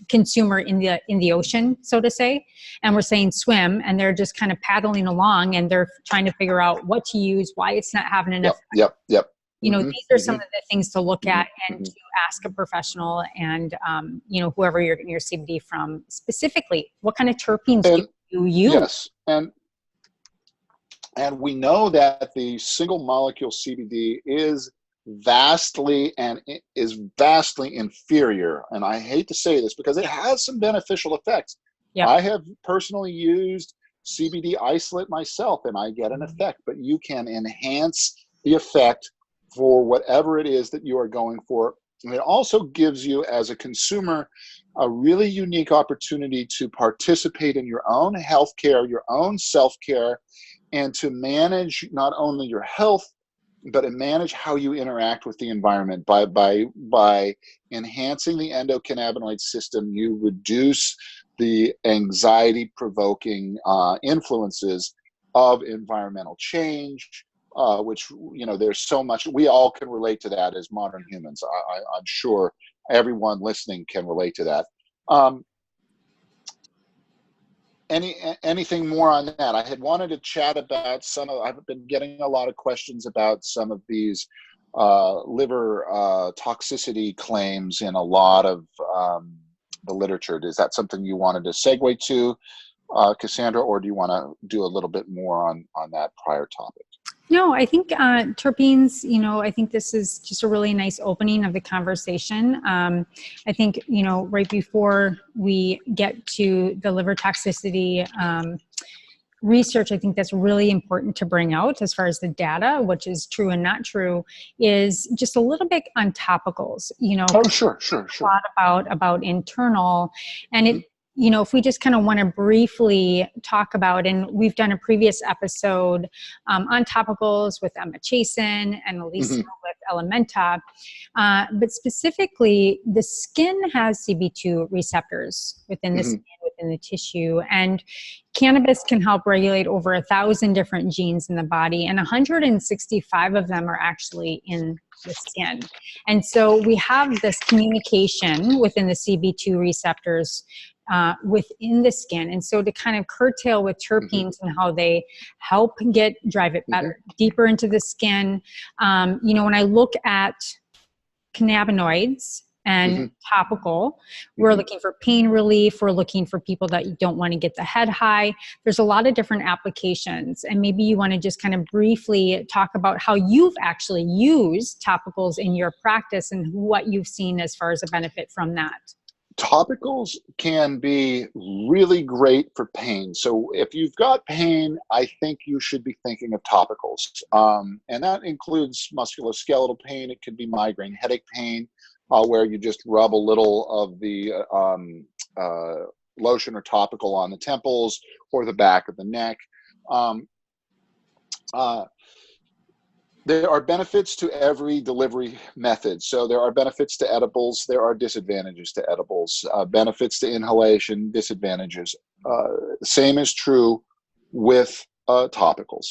consumer in the ocean, so to say, and we're saying swim, and they're just kind of paddling along, and they're trying to figure out what to use, why it's not having enough. Yep. These are some of the things to look at and to ask a professional and whoever you're getting your CBD from specifically, what kind of terpenes do you use? Yes, and we know that the single molecule CBD is vastly inferior, and I hate to say this because it has some beneficial effects. Yep. I have personally used CBD isolate myself and I get an effect, but you can enhance the effect for whatever it is that you are going for. And it also gives you as a consumer a really unique opportunity to participate in your own healthcare, your own self-care, and to manage not only your health, but to manage how you interact with the environment. By enhancing the endocannabinoid system, you reduce the anxiety-provoking influences of environmental change, which, there's so much, we all can relate to that as modern humans. I'm sure everyone listening can relate to that. Anything more on that? I had wanted to chat about I've been getting a lot of questions about some of these liver toxicity claims in a lot of the literature. Is that something you wanted to segue to, Cassandra, or do you want to do a little bit more on that prior topic? No, I think terpenes, I think this is just a really nice opening of the conversation. I think, right before we get to the liver toxicity research, I think that's really important to bring out as far as the data, which is true and not true, is just a little bit on topicals, Oh, sure. A lot about internal, and it, if we just kind of want to briefly talk about, and we've done a previous episode on topicals with Emma Chasen and Elisa with Elementa, but specifically the skin has CB2 receptors within the skin, within the tissue, and cannabis can help regulate over 1,000 different genes in the body, and 165 of them are actually in the skin. And so we have this communication within the CB2 receptors within the skin. And so to kind of curtail with terpenes and how they help drive it better, deeper into the skin. When I look at cannabinoids and topical, we're looking for pain relief. We're looking for people that don't want to get the head high. There's a lot of different applications. And maybe you want to just kind of briefly talk about how you've actually used topicals in your practice and what you've seen as far as a benefit from that. Topicals can be really great for pain. So if you've got pain, I think you should be thinking of topicals. And that includes musculoskeletal pain. It could be migraine headache pain, where you just rub a little of the lotion or topical on the temples or the back of the neck. There are benefits to every delivery method. So there are benefits to edibles. There are disadvantages to edibles, benefits to inhalation, disadvantages. The same is true with topicals.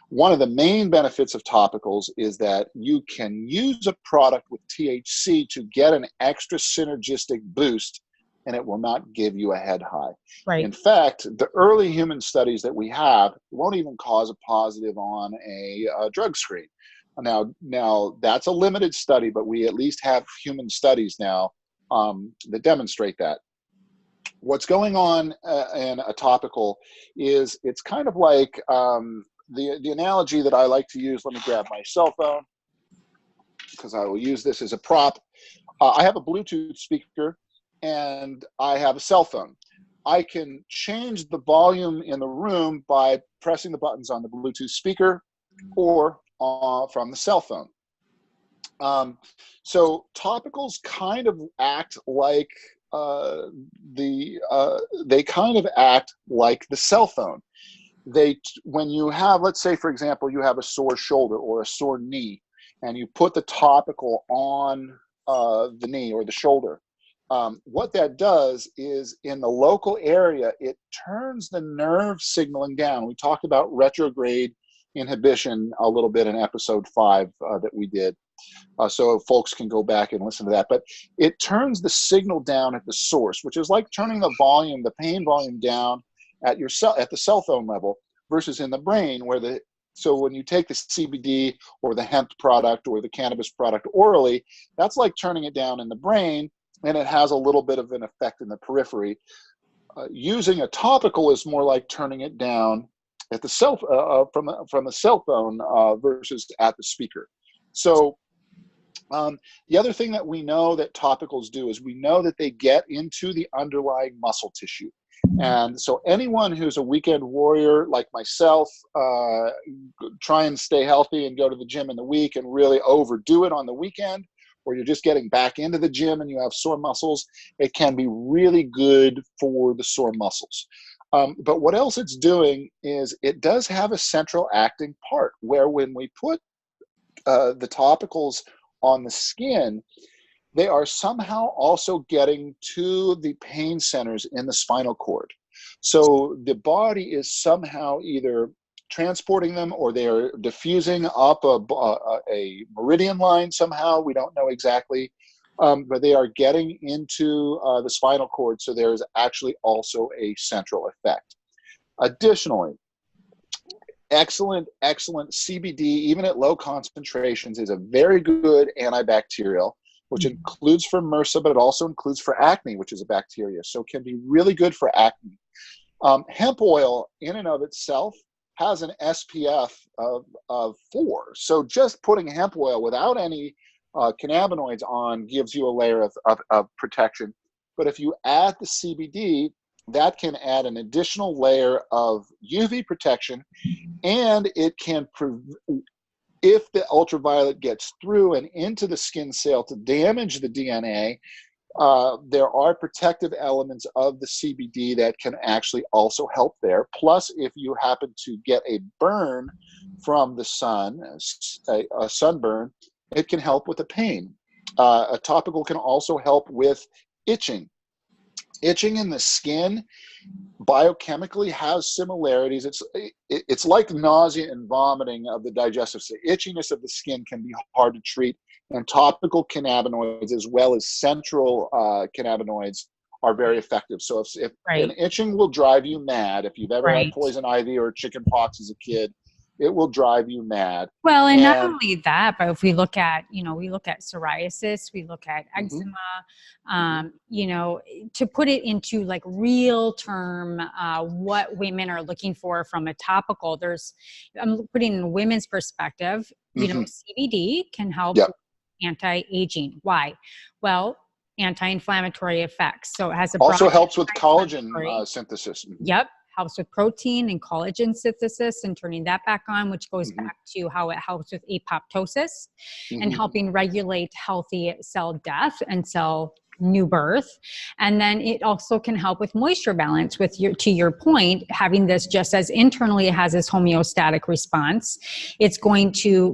One of the main benefits of topicals is that you can use a product with THC to get an extra synergistic boost, and it will not give you a head high. Right. In fact, the early human studies that we have won't even cause a positive on a drug screen. Now that's a limited study, but we at least have human studies now that demonstrate that. What's going on in a topical is it's kind of like the analogy that I like to use. Let me grab my cell phone because I will use this as a prop. I have a Bluetooth speaker and I have a cell phone. I can change the volume in the room by pressing the buttons on the Bluetooth speaker or from the cell phone. So topicals kind of act like they kind of act like the cell phone. When you have, let's say for example, you have a sore shoulder or a sore knee, and you put the topical on the knee or the shoulder, what that does is in the local area, it turns the nerve signaling down. We talked about retrograde inhibition a little bit in episode 5 that we did. So folks can go back and listen to that. But it turns the signal down at the source, which is like turning the volume, the pain volume down at the cell phone level versus in the brain so when you take the CBD or the hemp product or the cannabis product orally, that's like turning it down in the brain, and it has a little bit of an effect in the periphery. Using a topical is more like turning it down at the from the cell phone versus at the speaker. So the other thing that we know that topicals do is we know that they get into the underlying muscle tissue. And so anyone who's a weekend warrior like myself, try and stay healthy and go to the gym in the week and really overdo it on the weekend, or you're just getting back into the gym and you have sore muscles, it can be really good for the sore muscles. But what else it's doing is it does have a central acting part where when we put the topicals on the skin, they are somehow also getting to the pain centers in the spinal cord. So the body is somehow either transporting them or they are diffusing up a meridian line somehow. We don't know exactly. but they are getting into the spinal cord, so there is actually also a central effect. Additionally, excellent CBD, even at low concentrations, is a very good antibacterial, which includes for MRSA, but it also includes for acne, which is a bacteria. So it can be really good for acne. Hemp oil in and of itself has an SPF of 4. So just putting hemp oil without any cannabinoids on gives you a layer of protection. But if you add the CBD, that can add an additional layer of UV protection, and it can, if the ultraviolet gets through and into the skin cell to damage the DNA, there are protective elements of the CBD that can actually also help there. Plus, if you happen to get a burn from the sun, a sunburn, it can help with the pain. A topical can also help with itching. Itching in the skin biochemically has similarities. It's like nausea and vomiting of the digestive system. Itchiness of the skin can be hard to treat, and topical cannabinoids as well as central cannabinoids are very effective. So if an itching will drive you mad, if you've ever had poison ivy or chicken pox as a kid, it will drive you mad. Well, and not only that, but if we look at, we look at psoriasis, we look at eczema, to put it into like real term, what women are looking for from a topical, I'm putting in a women's perspective, CBD can help with anti-aging. Why? Well, anti-inflammatory effects. So it has also helps with collagen synthesis. Yep. Helps with protein and collagen synthesis and turning that back on, which goes back to how it helps with apoptosis and helping regulate healthy cell death and cell new birth. And then it also can help with moisture balance to your point, having this just as internally it has this homeostatic response. It's going to,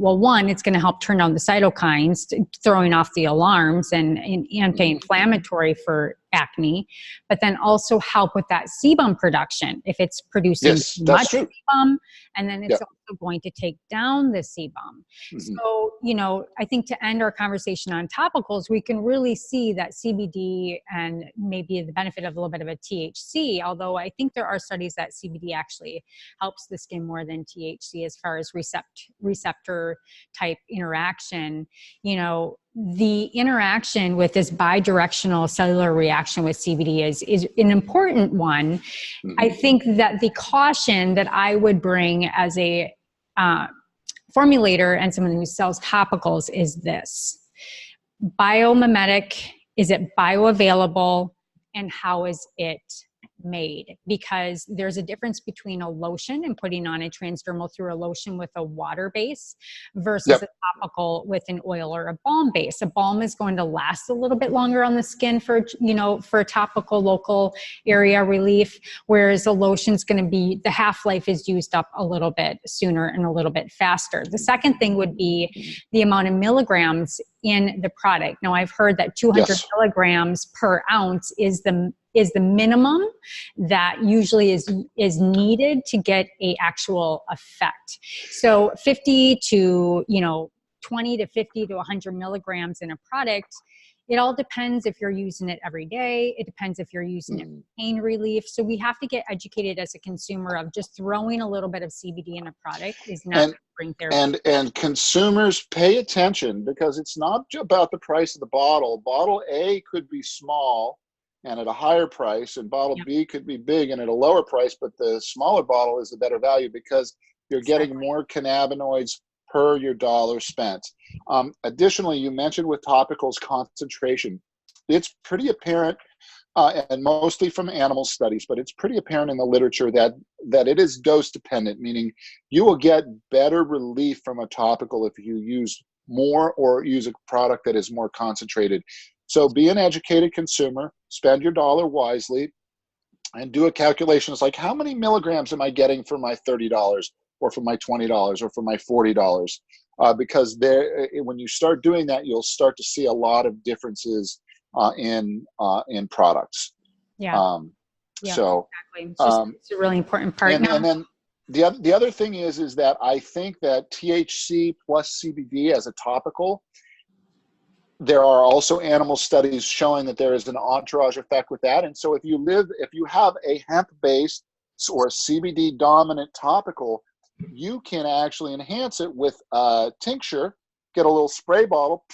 it's going to help turn down the cytokines, throwing off the alarms and anti-inflammatory for acne, but then also help with that sebum production. If it's producing too much sebum, and then it's also going to take down the sebum. So, I think to end our conversation on topicals, we can really see that CBD and maybe the benefit of a little bit of a THC, although I think there are studies that CBD actually helps the skin more than THC as far as receptor type interaction. The interaction with this bidirectional cellular reaction with CBD is an important one. I think that the caution that I would bring as a formulator and someone who sells topicals is this: biomimetic, is it bioavailable, and how is it made? Because there's a difference between a lotion and putting on a transdermal through a lotion with a water base versus a topical with an oil or a balm base. A balm is going to last a little bit longer on the skin for a topical local area relief, whereas a lotion is going to be, the half-life is used up a little bit sooner and a little bit faster. The second thing would be the amount of milligrams in the product. Now, I've heard that 200 milligrams per ounce is the minimum that usually is needed to get a actual effect. So 50 to 20 to 50 to 100 milligrams in a product. It all depends if you're using it every day. It depends if you're using it for pain relief. So we have to get educated as a consumer of just throwing a little bit of CBD in a product is not going to bring therapy. And consumers pay attention, because it's not about the price of the bottle. Bottle A could be small and at a higher price, and bottle B could be big and at a lower price, but the smaller bottle is the better value because you're getting more cannabinoids per your dollar spent. Additionally, you mentioned with topicals concentration. It's pretty apparent, and mostly from animal studies, but it's pretty apparent in the literature that it is dose dependent, meaning you will get better relief from a topical if you use more or use a product that is more concentrated. So be an educated consumer, spend your dollar wisely, and do a calculation. It's like, how many milligrams am I getting for my $30 or for my $20 or for my $40? Because when you start doing that, you'll start to see a lot of differences in products. So exactly. It's a really important part. And then the other thing is that I think that THC plus CBD as a topical, there are also animal studies showing that there is an entourage effect with that. And so if you have a hemp-based or a CBD dominant topical, you can actually enhance it with a tincture, get a little spray bottle,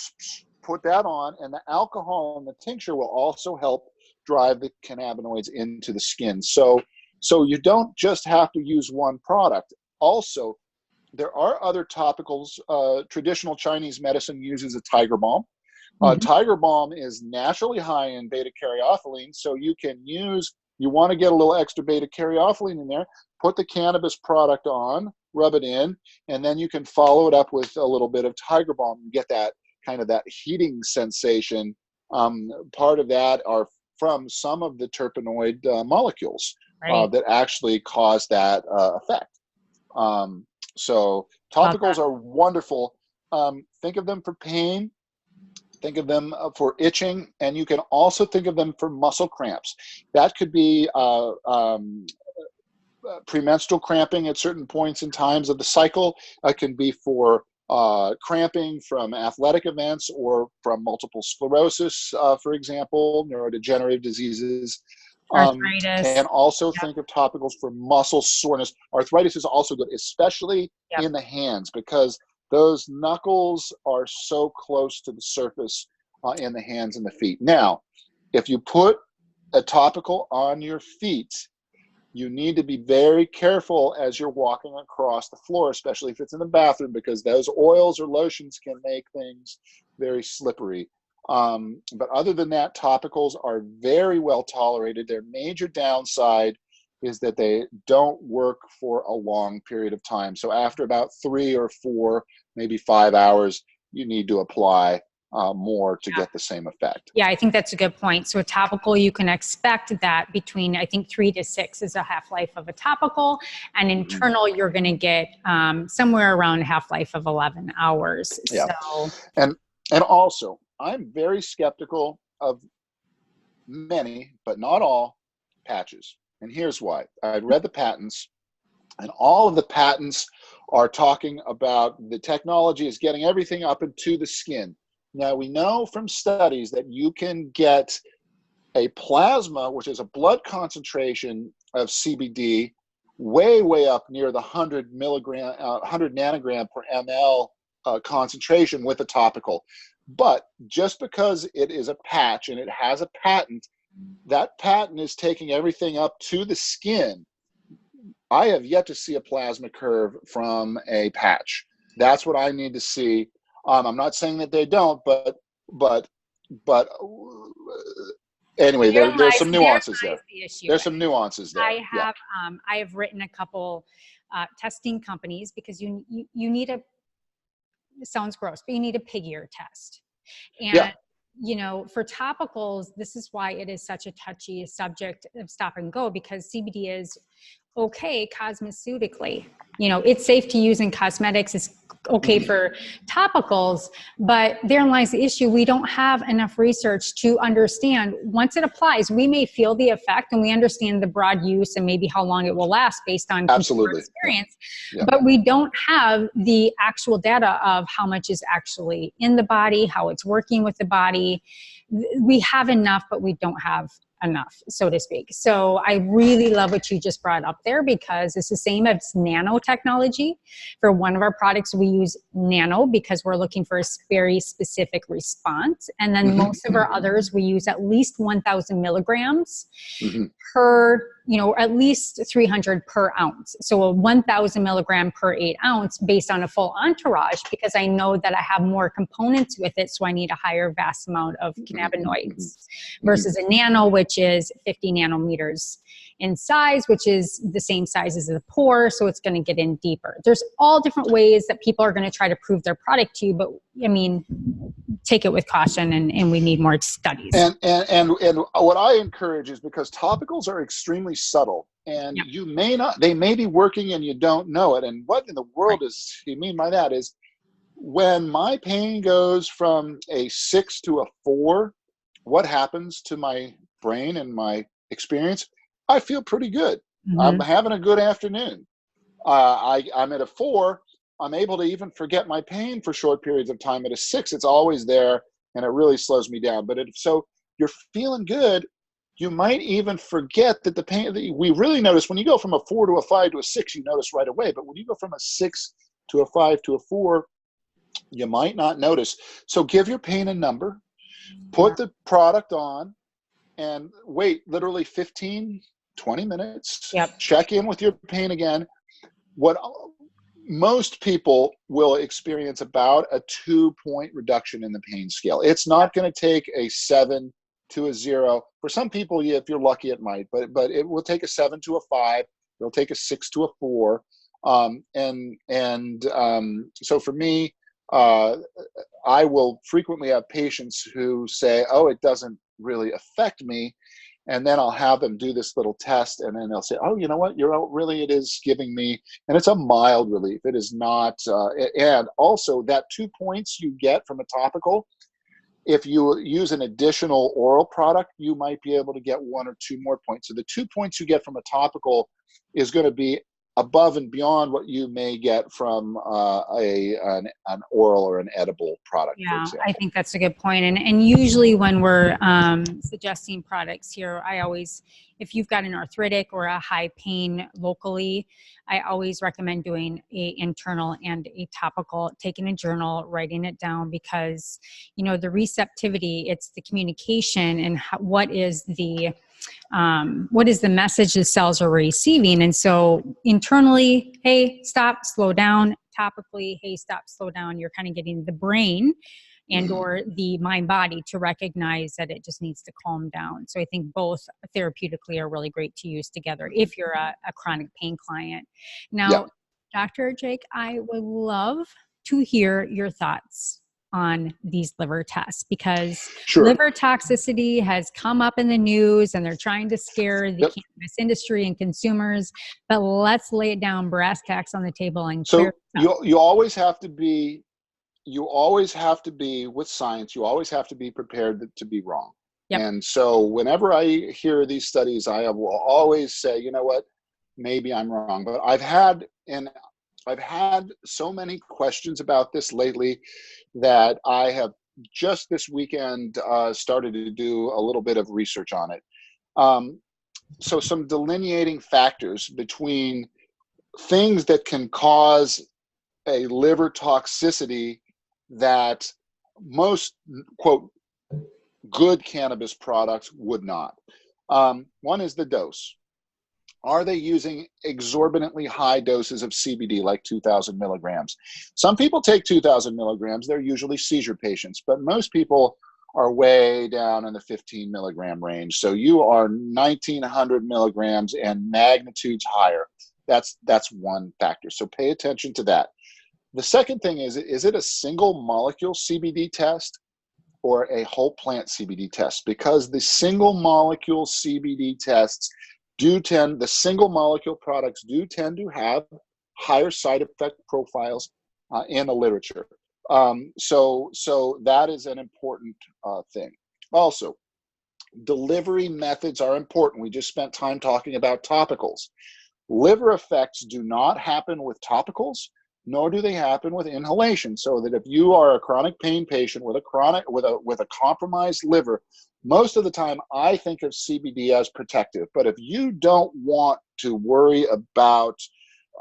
put that on, and the alcohol in the tincture will also help drive the cannabinoids into the skin. So you don't just have to use one product. Also, there are other topicals. Traditional Chinese medicine uses a tiger balm. Tiger balm is naturally high in beta caryophyllene, so you want to get a little extra beta caryophyllene in there, put the cannabis product on, rub it in, and then you can follow it up with a little bit of tiger balm and get that kind of that heating sensation. Part of that are from some of the terpenoid molecules that actually cause that effect. So topicals are wonderful. Think of them for pain. Think of them for itching, and you can also think of them for muscle cramps. That could be premenstrual cramping at certain points in times of the cycle. It can be for cramping from athletic events or from multiple sclerosis, for example, neurodegenerative diseases. Arthritis. And also think of topicals for muscle soreness. Arthritis is also good, especially in the hands, because those knuckles are so close to the surface in the hands and the feet. Now, if you put a topical on your feet, you need to be very careful as you're walking across the floor, especially if it's in the bathroom, because those oils or lotions can make things very slippery. But other than that, topicals are very well tolerated. Their major downside is that they don't work for a long period of time. So after about 3 or 4, maybe 5 hours, you need to apply more to get the same effect. Yeah, I think that's a good point. So a topical, you can expect that between, I think 3 to 6 is a half-life of a topical, and internal, you're going to get somewhere around a half-life of 11 hours. Yeah. So, and also, I'm very skeptical of many, but not all, patches. And here's why. I read the patents, and all of the patents are talking about the technology is getting everything up into the skin. Now, we know from studies that you can get a plasma, which is a blood concentration of CBD, way, way up near the 100 nanogram per ml concentration with a topical. But just because it is a patch and it has a patent, that patent is taking everything up to the skin. I have yet to see a plasma curve from a patch. That's what I need to see. I'm not saying that they don't, but anyway, there's some nuances there. There's some nuances there. I have written a couple testing companies, because you need it sounds gross, but you need a pig ear test. And you know, for topicals, this is why it is such a touchy subject of stop and go, because CBD is okay cosmetically. You know, it's safe to use in cosmetics. It's okay for topicals, but therein lies the issue. We don't have enough research to understand once it applies, we may feel the effect, and we understand the broad use and maybe how long it will last based on consumer experience. But we don't have the actual data of how much is actually in the body, how it's working with the body. We have enough, but we don't have enough, so to speak. So I really love what you just brought up there, because it's the same as nanotechnology. For one of our products, we use nano because we're looking for a very specific response. And then most of our others, we use at least 1,000 milligrams per, you know, at least 300 per ounce. So a 1,000 milligram per 8 ounce based on a full entourage, because I know that I have more components with it. So I need a higher vast amount of cannabinoids versus a nano, which is 50 nanometers in size, which is the same size as the pore. So it's going to get in deeper. There's all different ways that people are going to try to prove their product to you, but I mean, take it with caution, and we need more studies. And what I encourage is, because topicals are extremely subtle, and you may not, they may be working and you don't know it. And what in the world is you mean by that is, when my pain goes from a 6 to a 4, what happens to my brain and my experience? I feel pretty good. I'm having a good afternoon. I'm at a 4. I'm able to even forget my pain for short periods of time. At a 6, it's always there. and it really slows me down. But so you're feeling good, you might even forget that the pain, we really notice when you go from a 4 to a 5 to a 6, you notice right away. But when you go from a 6 to a 5 to a 4, you might not notice. So give your pain a number, put the product on, and wait literally 15, 20 minutes. Yep. Check in with your pain again. What most people will experience about a 2-point reduction in the pain scale. It's not going to take a 7 to a 0. For some people, if you're lucky, it might, but it will take a 7 to a 5. It'll take a 6 to a 4. So for me, I will frequently have patients who say, oh, it doesn't really affect me. And then I'll have them do this little test, and then they'll say, oh, you know what, really, it is giving me, and it's a mild relief. It is not, and also that 2 points you get from a topical, if you use an additional oral product, you might be able to get 1 or 2 more points. So the 2 points you get from a topical is going to be above and beyond what you may get from an oral or an edible product. Yeah, for I think that's a good point. And usually when we're suggesting products here, I always, if you've got an arthritic or a high pain locally, I always recommend doing a internal and a topical, taking a journal, writing it down, because, you know, the receptivity, it's the communication and what is the message the cells are receiving. And so internally, hey, stop, slow down. Topically, hey, stop, slow down. You're kind of getting the brain and or the mind body to recognize that it just needs to calm down. So I think both therapeutically are really great to use together if you're a chronic pain client. Now, Yeah. Dr. Jake, I would love to hear your thoughts on these liver tests, because Sure. liver toxicity has come up in the news and they're trying to scare the cannabis industry and consumers, but let's lay it down, brass tacks on the table, and So clear you always have to be with science, you always have to be prepared to be wrong. Yep. And so whenever I hear these studies, I will always say, you know what, maybe I'm wrong. But I've had so many questions about this lately that I have just this weekend started to do a little bit of research on it. So some delineating factors between things that can cause a liver toxicity that most, quote, good cannabis products would not. One is the dose. Are they using exorbitantly high doses of CBD, like 2,000 milligrams? Some people take 2,000 milligrams. They're usually seizure patients, but most people are way down in the 15 milligram range. So you are 1,900 milligrams and magnitudes higher. That's one factor. So pay attention to that. The second thing is it a single molecule CBD test or a whole plant CBD test? Because the single molecule CBD tests the single molecule products do tend to have higher side effect profiles in the literature. So that is an important thing. Also, delivery methods are important. We just spent time talking about topicals. Liver effects do not happen with topicals, nor do they happen with inhalation. So that if you are a chronic pain patient with a compromised liver, most of the time I think of CBD as protective. But if you don't want to worry about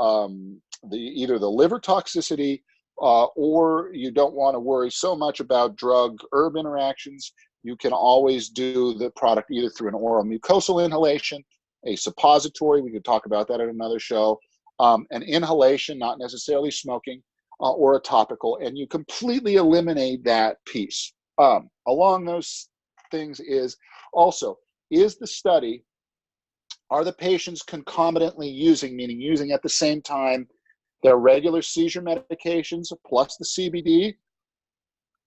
either the liver toxicity or you don't want to worry so much about drug-herb interactions, you can always do the product either through an oral mucosal inhalation, a suppository, we could talk about that at another show, an inhalation, not necessarily smoking, or a topical, and you completely eliminate that piece. Along those things is the study, are the patients concomitantly using, meaning using at the same time their regular seizure medications plus the CBD?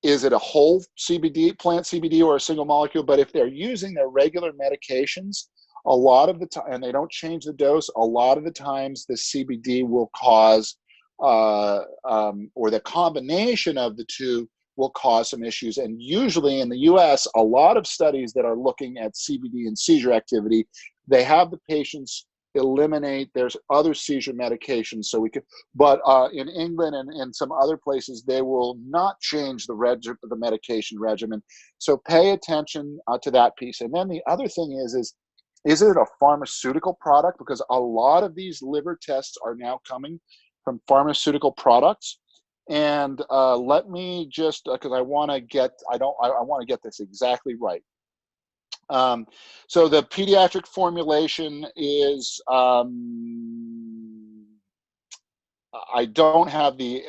Is it a whole CBD, plant CBD, or a single molecule? But if they're using their regular medications, a lot of the time, and they don't change the dose, a lot of the times the CBD will cause, or the combination of the two will cause some issues. And usually in the US, a lot of studies that are looking at CBD and seizure activity, they have the patients eliminate. There's other seizure medications, so we could, but in England and in some other places, they will not change the medication regimen. So pay attention to that piece. And then the other thing is it a pharmaceutical product? Because a lot of these liver tests are now coming from pharmaceutical products. And let me just, because I want to get this exactly right. So the pediatric formulation is, I don't have the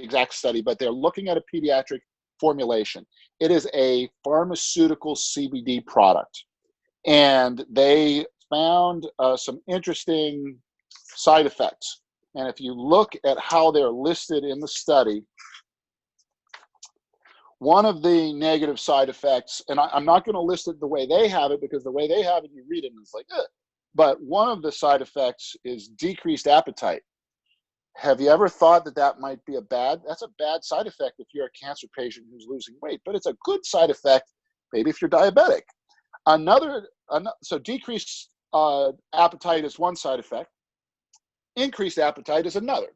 exact study, but they're looking at a pediatric formulation. It is a pharmaceutical CBD product, and they found some interesting side effects. And if you look at how they're listed in the study, one of the negative side effects, and I'm not going to list it the way they have it, because the way they have it, you read it and it's like, ugh. But one of the side effects is decreased appetite. Have you ever thought that might be that's a bad side effect if you're a cancer patient who's losing weight, but it's a good side effect maybe if you're diabetic. So decreased appetite is one side effect. Increased appetite is another.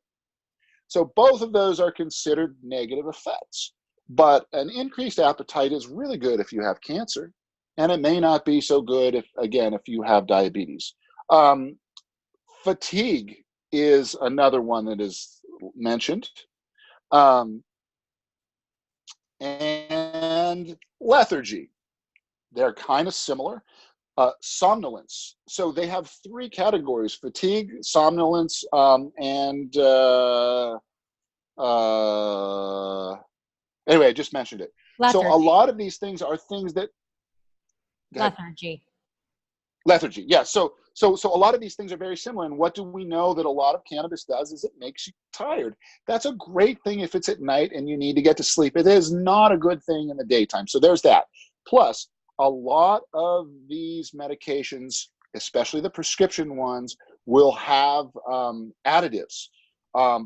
So both of those are considered negative effects. But an increased appetite is really good if you have cancer, and it may not be so good if you have diabetes. Fatigue is another one that is mentioned. And lethargy, they're kind of similar. Somnolence. So they have three categories: fatigue, somnolence, and anyway, I just mentioned it. Lethargy. So a lot of these things are things that lethargy. Yeah. So a lot of these things are very similar. And what do we know that a lot of cannabis does is it makes you tired. That's a great thing if it's at night and you need to get to sleep. It is not a good thing in the daytime. So there's that. Plus, a lot of these medications, especially the prescription ones, will have additives,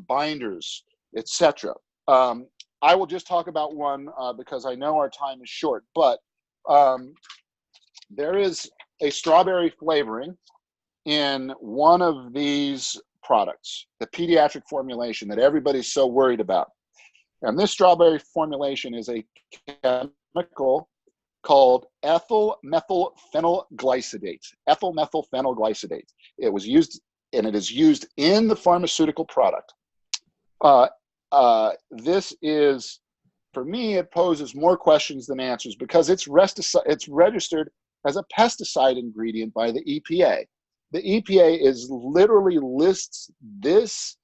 binders, etc. I will just talk about one because I know our time is short, but there is a strawberry flavoring in one of these products, the pediatric formulation that everybody's so worried about. And this strawberry formulation is a chemical called ethyl methyl phenylglycidate. Ethyl methyl phenylglycidate. It was used, and it is used in the pharmaceutical product. This is, for me, it poses more questions than answers because it's registered as a pesticide ingredient by the EPA. The EPA literally lists this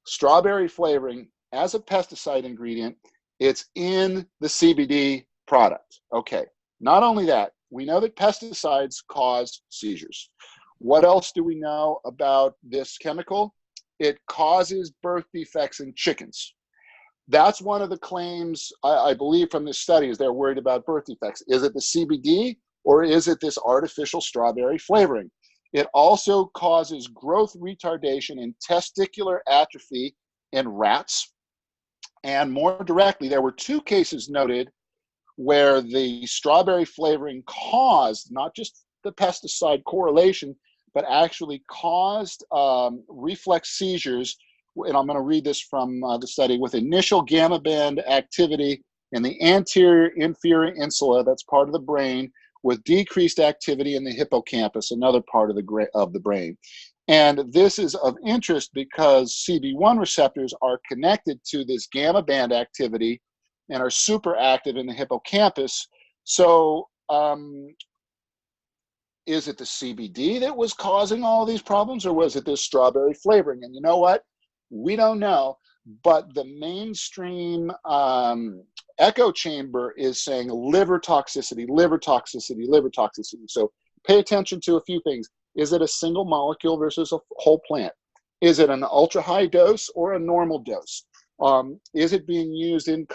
strawberry flavoring as a pesticide ingredient. It's in the CBD product. Okay. Not only that, we know that pesticides cause seizures. What else do we know about this chemical? It causes birth defects in chickens. That's one of the claims, I believe, from this study, is they're worried about birth defects. Is it the CBD or is it this artificial strawberry flavoring? It also causes growth retardation and testicular atrophy in rats. And more directly, there were 2 cases noted where the strawberry flavoring caused not just the pesticide correlation, but actually caused reflex seizures. And I'm going to read this from the study: with initial gamma band activity in the anterior inferior insula, that's part of the brain, with decreased activity in the hippocampus, another part of the brain. And this is of interest because CB1 receptors are connected to this gamma band activity and are super active in the hippocampus. So is it the CBD that was causing all these problems, or was it this strawberry flavoring? And you know what? We don't know, but the mainstream echo chamber is saying liver toxicity, liver toxicity, liver toxicity. So pay attention to a few things. Is it a single molecule versus a whole plant? Is it an ultra high dose or a normal dose? Is it being used in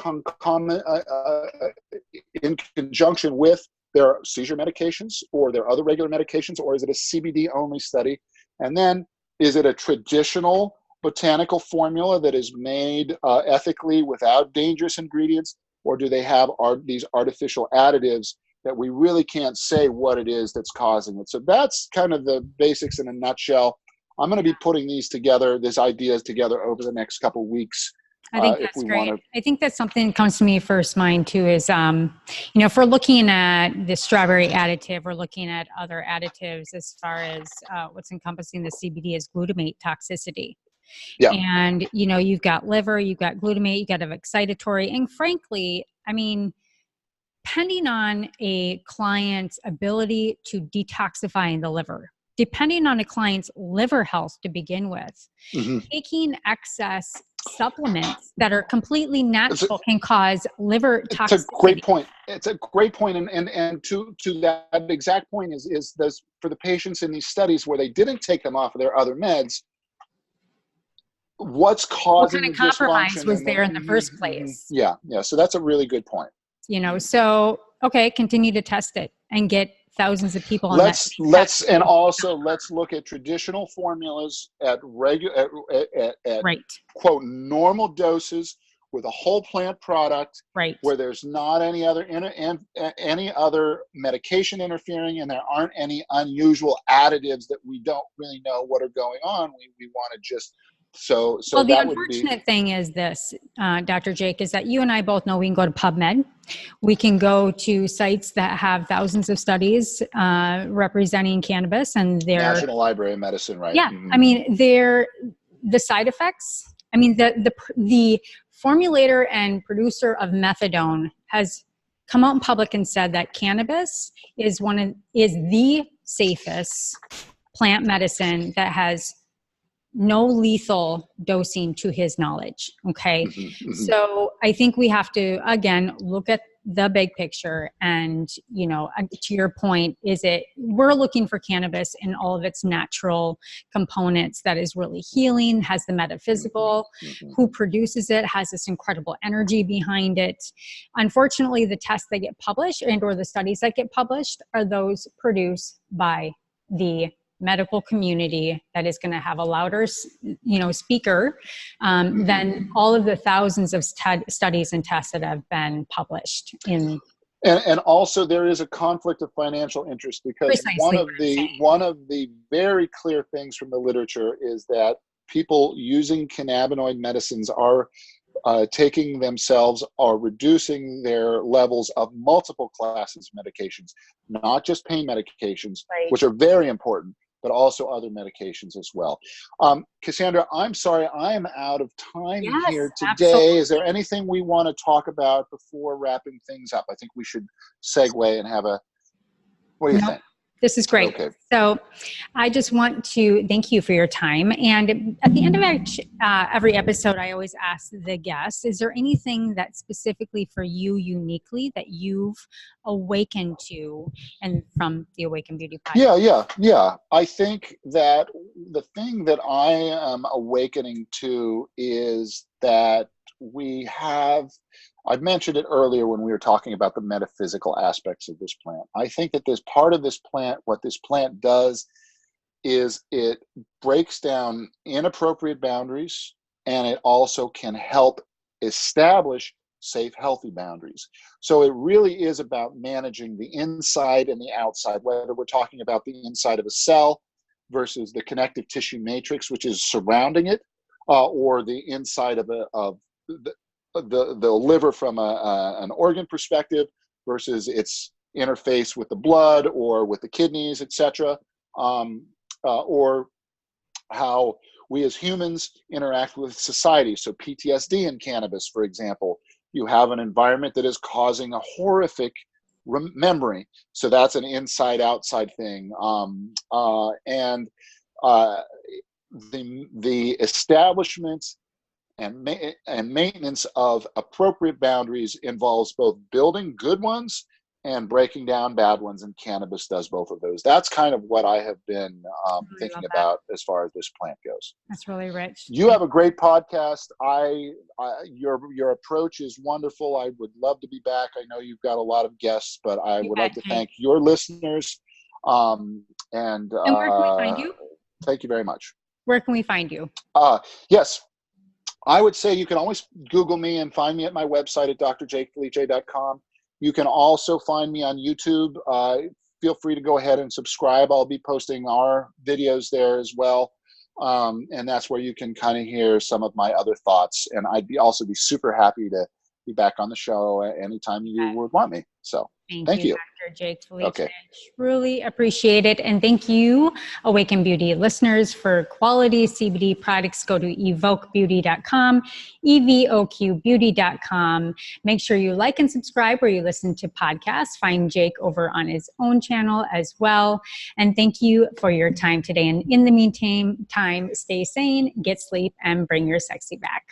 conjunction with their seizure medications or their other regular medications, or is it a CBD only study? And then, is it a traditional botanical formula that is made ethically without dangerous ingredients, or do they have these artificial additives that we really can't say what it is that's causing it. So that's kind of the basics in a nutshell. I'm going to be putting these ideas together over the next couple of weeks. I think that's great. I think that's something that comes to me first mind too is, if we're looking at the strawberry additive, we're looking at other additives as far as what's encompassing the CBD is glutamate toxicity. Yeah. And, you've got liver, you've got glutamate, you've got an excitatory. And frankly, depending on a client's ability to detoxify the liver, depending on a client's liver health to begin with, taking excess supplements that are completely natural can cause liver toxicity. It's a great point. It's a great point. And to that exact point is this, for the patients in these studies where they didn't take them off of their other meds, what's causing what kind of compromise was there in the first place? Yeah. So that's a really good point. So, okay, continue to test it and get thousands of people on let's look at traditional formulas at right. quote normal doses with a whole plant product, right, where there's not any other medication interfering, and there aren't any unusual additives that we don't really know what are going on. We want to just so well, the that unfortunate thing is this, Dr. Jake, is that you and I both know we can go to PubMed. We can go to sites that have thousands of studies representing cannabis, and their National Library of Medicine, right? Yeah, the side effects. The formulator and producer of methadone has come out in public and said that cannabis is the safest plant medicine that has no lethal dosing to his knowledge. Okay. So I think we have to, again, look at the big picture and, to your point, we're looking for cannabis in all of its natural components that is really healing, has the metaphysical, who produces it, has this incredible energy behind it. Unfortunately, the tests that get published or the studies that get published are those produced by the medical community that is going to have a louder, speaker than all of the thousands of studies and tests that have been published in. And also there is a conflict of financial interest, because one of the very clear things from the literature is that people using cannabinoid medicines are taking themselves or reducing their levels of multiple classes of medications, not just pain medications, right, which are very important, but also other medications as well. Cassandra, I'm sorry, I am out of time here today. Absolutely. Is there anything we want to talk about before wrapping things up? I think we should segue and what do you think? This is great. Okay. So I just want to thank you for your time. And at the end of every episode, I always ask the guests, is there anything that specifically for you uniquely that you've awakened to and from the Awaken Beauty podcast? Yeah. I think that the thing that I am awakening to is that I've mentioned it earlier when we were talking about the metaphysical aspects of this plant. I think that this part of this plant, what this plant does is it breaks down inappropriate boundaries, and it also can help establish safe, healthy boundaries. So it really is about managing the inside and the outside, whether we're talking about the inside of a cell versus the connective tissue matrix, which is surrounding it, or the inside of the liver from an organ perspective versus its interface with the blood or with the kidneys, etc., or how we as humans interact with society. So PTSD in cannabis, for example, you have an environment that is causing a horrific memory. So that's an inside-outside thing. The establishment and maintenance of appropriate boundaries involves both building good ones and breaking down bad ones, and cannabis does both of those. That's kind of what I have been thinking about as far as this plant goes. That's really rich. You have a great podcast. Your approach is wonderful. I would love to be back. I know you've got a lot of guests, but I would like to thank your listeners. And where can we find you? Thank you very much. Where can we find you? Yes. I would say you can always Google me and find me at my website at drjakefelice.com. You can also find me on YouTube. Feel free to go ahead and subscribe. I'll be posting our videos there as well. And that's where you can kind of hear some of my other thoughts. And I'd also be super happy to be back on the show anytime you would want me. So thank you. Dr. Jake Felice. Okay. I truly appreciate it. And thank you, Awaken Beauty listeners, for quality CBD products. Go to evoqbeauty.com, evoqbeauty.com. Make sure you like and subscribe where you listen to podcasts. Find Jake over on his own channel as well. And thank you for your time today. And in the meantime, stay sane, get sleep, and bring your sexy back.